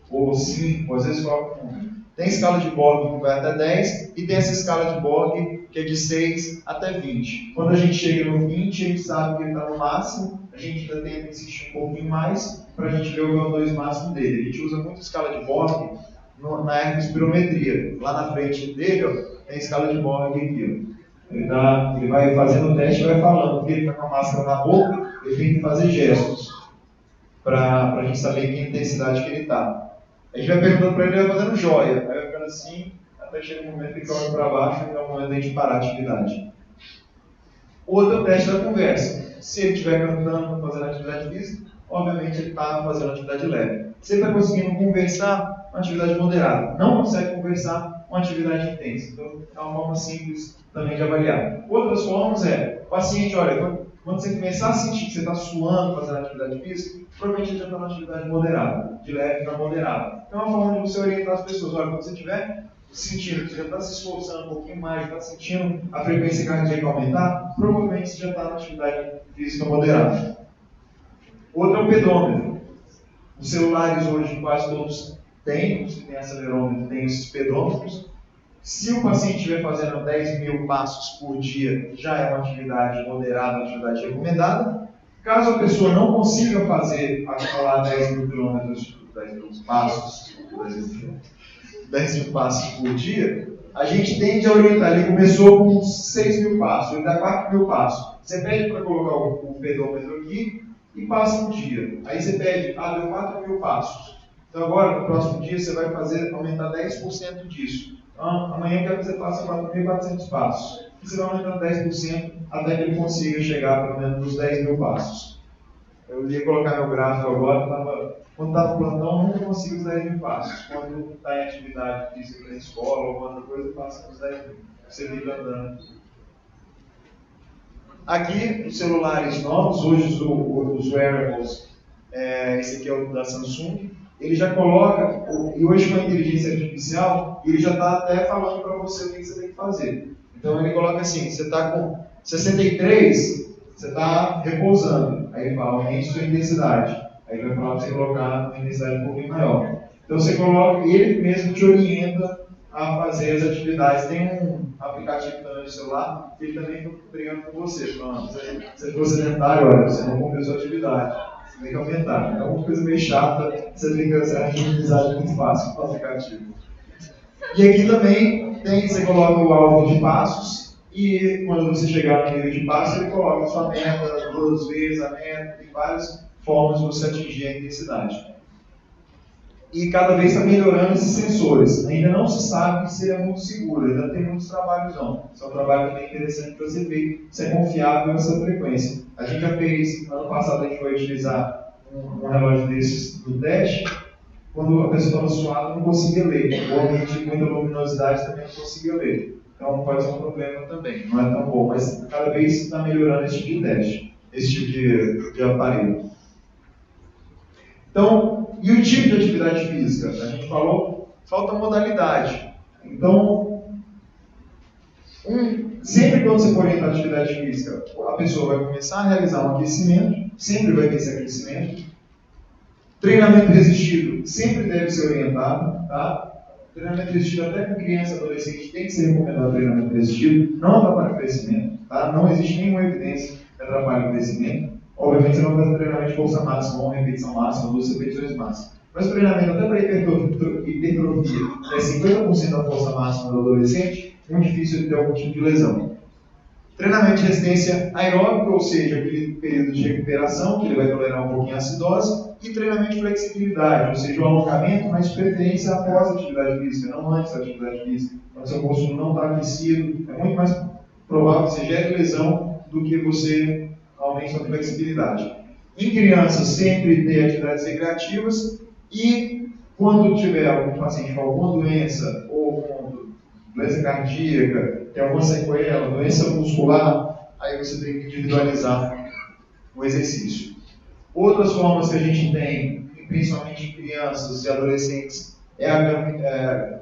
ou 5, às vezes coloca 1. Tem escala de Borg que vai até 10 e tem essa escala de Borg que é de 6 até 20. Quando a gente chega no 20, a gente sabe que ele está no máximo, a gente ainda tem que insistir um pouquinho mais para a gente ver o VO2 máximo dele. A gente usa muito escala de Borg na ergospirometria. Lá na frente dele, ó, tem a escala de Borg aqui. Ó. Ele vai fazendo o teste e vai falando, porque ele está com a máscara na boca, ele tem que fazer gestos para a gente saber que intensidade que ele está. A gente vai perguntando para ele, ele vai fazendo joia, aí vai ficando assim, até chega um momento que ele olha para baixo e é o momento de a gente parar a atividade. Outro é o teste da conversa. Se ele estiver cantando, fazendo atividade física, obviamente ele está fazendo atividade leve. Se ele está conseguindo conversar, uma atividade moderada. Não consegue conversar, uma atividade intensa. Então, é uma forma simples também de avaliar. Outras formas é, o paciente, olha, quando você começar a sentir que você está suando fazendo atividade física, provavelmente ele já está numa atividade moderada, de leve para moderada. Então é uma forma de você orientar as pessoas. Olha, quando você estiver sentindo que você já está se esforçando um pouquinho mais, está sentindo a frequência cardíaca aumentar, provavelmente você já está na atividade física moderada. Outro é o pedômetro. Os celulares hoje quase todos têm, se tem acelerômetro, tem esses pedômetros. Se o paciente estiver fazendo 10 mil passos por dia, já é uma atividade moderada, uma atividade recomendada. Caso a pessoa não consiga falar 10 mil quilômetros, 10 mil passos, 10 mil passos por dia, a gente tende a orientar. Ele começou com 6 mil passos, ele dá 4 mil passos. Você pede para colocar o pedômetro aqui e passa um dia. Aí você pede, deu 4 mil passos. Então agora, no próximo dia, você vai aumentar 10% disso. Então, amanhã eu quero que você faça 4.400 passos. E você vai aumentando 10% até que ele consiga chegar pelo menos nos 10 mil passos. Eu ia colocar meu gráfico agora, quando estava no plantão, eu nunca consigo os 10 mil passos. Quando está em atividade física na escola ou alguma outra coisa, eu passo nos 10 mil. Você fica andando. Aqui, os celulares novos, hoje os wearables, esse aqui é o da Samsung, ele já coloca, e hoje com a inteligência artificial, ele já está até falando para você o que você tem que fazer. Então ele coloca assim, você está com 63, você está repousando. Aí ele fala, aumente sua intensidade. Aí ele vai falar para você colocar uma intensidade um pouquinho maior. Então você coloca, ele mesmo te orienta a fazer as atividades. Tem um aplicativo também no celular, que ele também fica brigando com você. Falando, se você for sedentário, olha, você não cumpriu sua atividade. Você tem que aumentar. É uma coisa meio chata, você arranja uma amizade muito fácil com o aplicativo. E aqui também você coloca o alvo de passos, e quando você chegar no nível de passos, ele coloca a sua meta, 2 vezes a meta, tem várias formas de você atingir a intensidade. E cada vez está melhorando esses sensores. Ainda não se sabe se é muito seguro, ainda tem muitos trabalhos não. Esse é um trabalho bem interessante para você ver se é confiável essa frequência. A gente já fez, ano passado a gente foi utilizar um relógio desses no teste, quando a pessoa estava suada não conseguia ler, ou ambiente de muita luminosidade também não conseguia ler. Então pode ser um problema também, não é tão bom, mas cada vez está melhorando esse tipo de teste, esse tipo de aparelho. Então, e o tipo de atividade física? A gente falou, falta modalidade. Então, sempre quando você for orientar a atividade física, a pessoa vai começar a realizar um aquecimento, sempre vai ter esse aquecimento. Treinamento resistido sempre deve ser orientado, tá? Treinamento resistido até com criança e adolescente tem que ser recomendado treinamento resistido, não atrapalha o crescimento, tá? Não existe nenhuma evidência que atrapalhe o crescimento. Obviamente você não vai fazer treinamento de força máxima, uma repetição máxima, 2 repetições máximas. Mas o treinamento até para hipertrofia é 50% da força máxima do adolescente, muito difícil de ter algum tipo de lesão. Treinamento de resistência aeróbica, ou seja, aquele período de recuperação, que ele vai tolerar um pouquinho a acidose, e treinamento de flexibilidade, ou seja, o alongamento, mas de preferência após a atividade física, não antes da atividade física. Quando seu músculo não está aquecido, é muito mais provável que você gere lesão do que você aumente a flexibilidade. Em crianças, sempre ter atividades recreativas e quando tiver algum paciente com alguma doença ou com doença cardíaca, tem alguma sequela, doença muscular, aí você tem que individualizar o exercício. Outras formas que a gente tem, principalmente em crianças e adolescentes, é a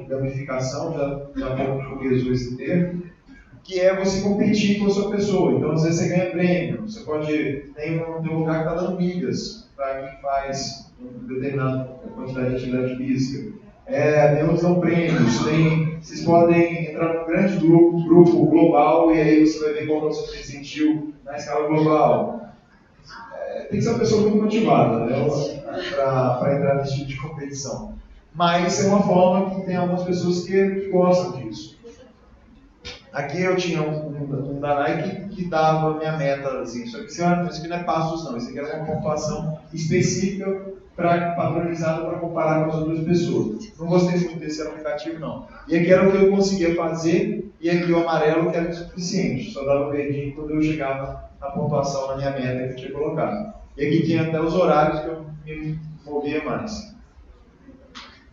gamificação, já português esse termo, que é você competir com a sua pessoa. Então, às vezes você ganha prêmio, você pode tem um lugar que está dando milhas para quem faz uma determinada quantidade de atividade física. Tem outros dão prêmios, vocês podem entrar num grande grupo global e aí você vai ver qual é o seu percentil na escala global. Tem que ser uma pessoa muito motivada, né, para entrar nesse tipo de competição. Mas é uma forma que tem algumas pessoas que gostam disso. Aqui eu tinha um da Nike que dava a minha meta, assim, só que isso aqui não é passos não, isso aqui era uma pontuação específica padronizada para comparar com as outras pessoas. Não gostei muito desse aplicativo não. E aqui era o que eu conseguia fazer, e aqui o amarelo que era o suficiente, só dava o verdinho quando eu chegava na pontuação na minha meta que eu tinha colocado. E aqui tinha até os horários que eu me movia mais.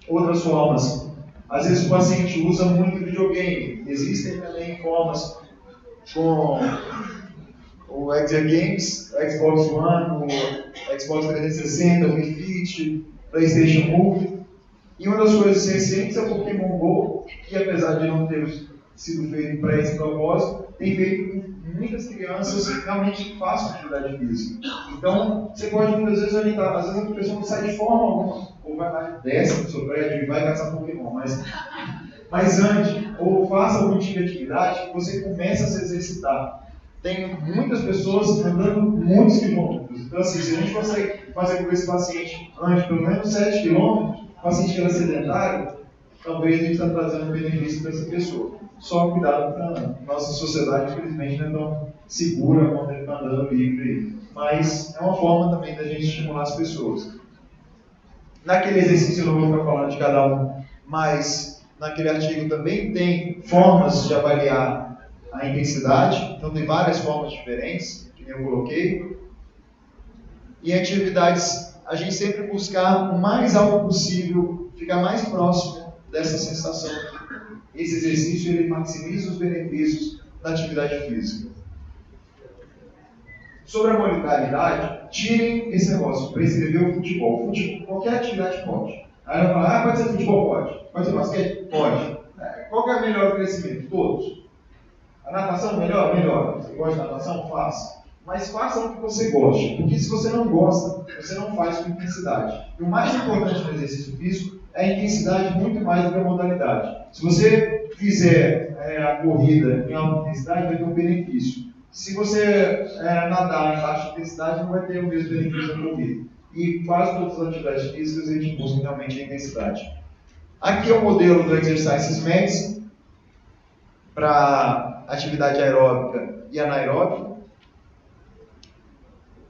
Outras formas. Às vezes o paciente usa muito videogame. Existem também formas com o Exergames, o Xbox One, o Xbox 360, o Wii Fit, PlayStation Move. E uma das coisas recentes é o Pokémon GO, que apesar de não ter sido feito para esse propósito, tem feito com muitas crianças que realmente façam atividade física. Então, você pode muitas vezes orientar, às vezes a pessoa não sai de forma alguma, ou vai lá, desce do seu prédio e vai caçar Pokémon, mas antes, ou faça algum tipo de atividade que você comece a se exercitar. Tem muitas pessoas andando muitos quilômetros. Então, assim, se a gente consegue fazer com esse paciente ande pelo menos 7 quilômetros, o paciente que era sedentário, talvez a gente está trazendo um benefício para essa pessoa. Só cuidado para a nossa sociedade, infelizmente, não é tão segura quando ele está andando livre. Mas é uma forma também da gente estimular as pessoas. Naquele exercício eu não vou ficar falando de cada um, mas naquele artigo também tem formas de avaliar a intensidade. Então tem várias formas diferentes, que eu coloquei. E em atividades, a gente sempre buscar o mais alto possível, ficar mais próximo dessa sensação. Esse exercício ele maximiza os benefícios da atividade física. Sobre a modalidade, tirem esse negócio, prescrever o futebol. Qualquer atividade pode. Aí ela fala, pode ser futebol? Pode. Pode ser basquete? Pode. Qual que é o melhor crescimento? Todos. A natação, melhor? Melhor. Você gosta de natação? Faça. Mas faça o que você goste. Porque se você não gosta, você não faz com intensidade. E o mais importante no exercício físico é a intensidade muito mais do que a modalidade. Se você fizer a corrida em alta intensidade, vai ter um benefício. Se você nadar em baixa intensidade, não vai ter o mesmo benefício da corrida. E quase todas as atividades físicas a gente busca realmente a intensidade. Aqui é o modelo do Exercises Medicine para atividade aeróbica e anaeróbica.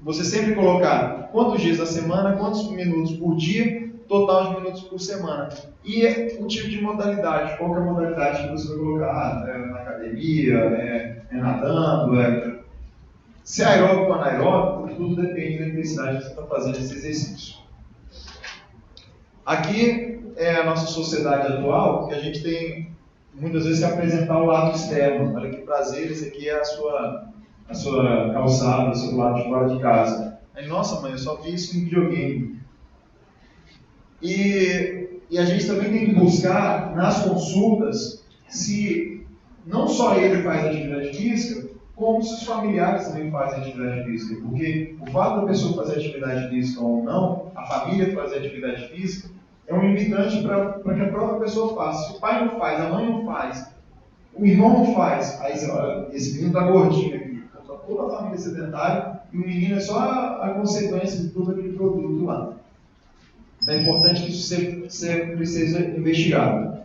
Você sempre colocar quantos dias da semana, quantos minutos por dia, total de minutos por semana. E o tipo de modalidade, qual que é a modalidade que você vai colocar? Na academia, nadando, se é aeróbico ou anaeróbico, tudo depende da intensidade que você está fazendo esse exercício. Aqui é a nossa sociedade atual, que a gente tem muitas vezes que apresentar o lado externo. Olha que prazer, esse aqui é a sua calçada, o seu lado de fora de casa. Aí, nossa mãe, eu só vi isso em videogame. E a gente também tem que buscar nas consultas se não só ele faz atividade física, como se os familiares também fazem atividade física. Porque o fato da pessoa fazer atividade física ou não, a família fazer atividade física, é um limitante para que a própria pessoa faça. Se o pai não faz, a mãe não faz, o irmão não faz, aí você olha, esse menino está gordinho aqui. Então, toda a família sedentária e o menino é só a consequência de todo aquele produto lá. É importante que isso sempre seja investigado.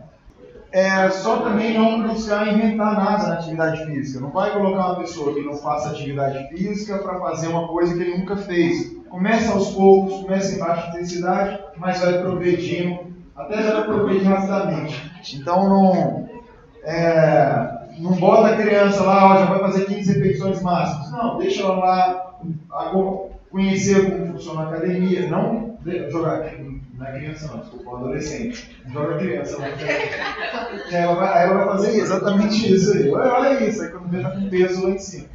Só também não buscar inventar nada na atividade física. Não vai colocar uma pessoa que não faça atividade física para fazer uma coisa que ele nunca fez. Começa aos poucos, começa em baixa intensidade, mas vai progredindo, até vai progredir rapidamente. Então não bota a criança lá, já vai fazer 15 repetições máximas. Não, deixa ela lá conhecer como funciona a academia, não jogar, não é criança não, desculpa, é um adolescente, não joga criança não. Ela vai fazer exatamente isso aí, olha isso, aí quando vê já com peso lá em cima.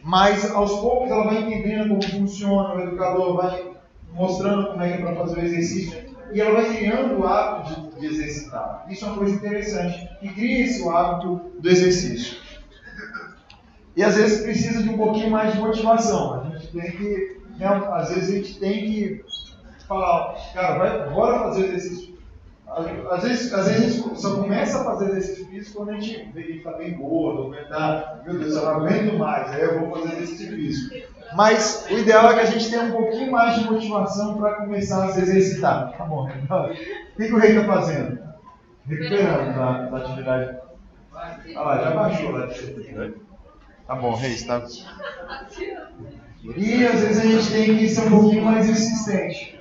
mas aos poucos ela vai entendendo como funciona, o educador vai mostrando como é que é para fazer o exercício, e ela vai criando o hábito de exercitar. Isso é uma coisa interessante, que cria-se o hábito do exercício. E às vezes precisa de um pouquinho mais de motivação. A gente tem que, né, às vezes a gente tem que falar, cara, bora fazer exercício. Às vezes a gente só começa a fazer exercício físico quando a gente vê que está bem gordo, ou tá, meu Deus, eu não aguento mais, aí eu vou fazer exercício físico. Mas o ideal é que a gente tenha um pouquinho mais de motivação para começar a se exercitar. Tá bom. O que o Rei está fazendo? Recuperando da atividade. Olha lá, já baixou lá. Tá bom, Rei, está. E às vezes a gente tem que ser um pouquinho mais insistente.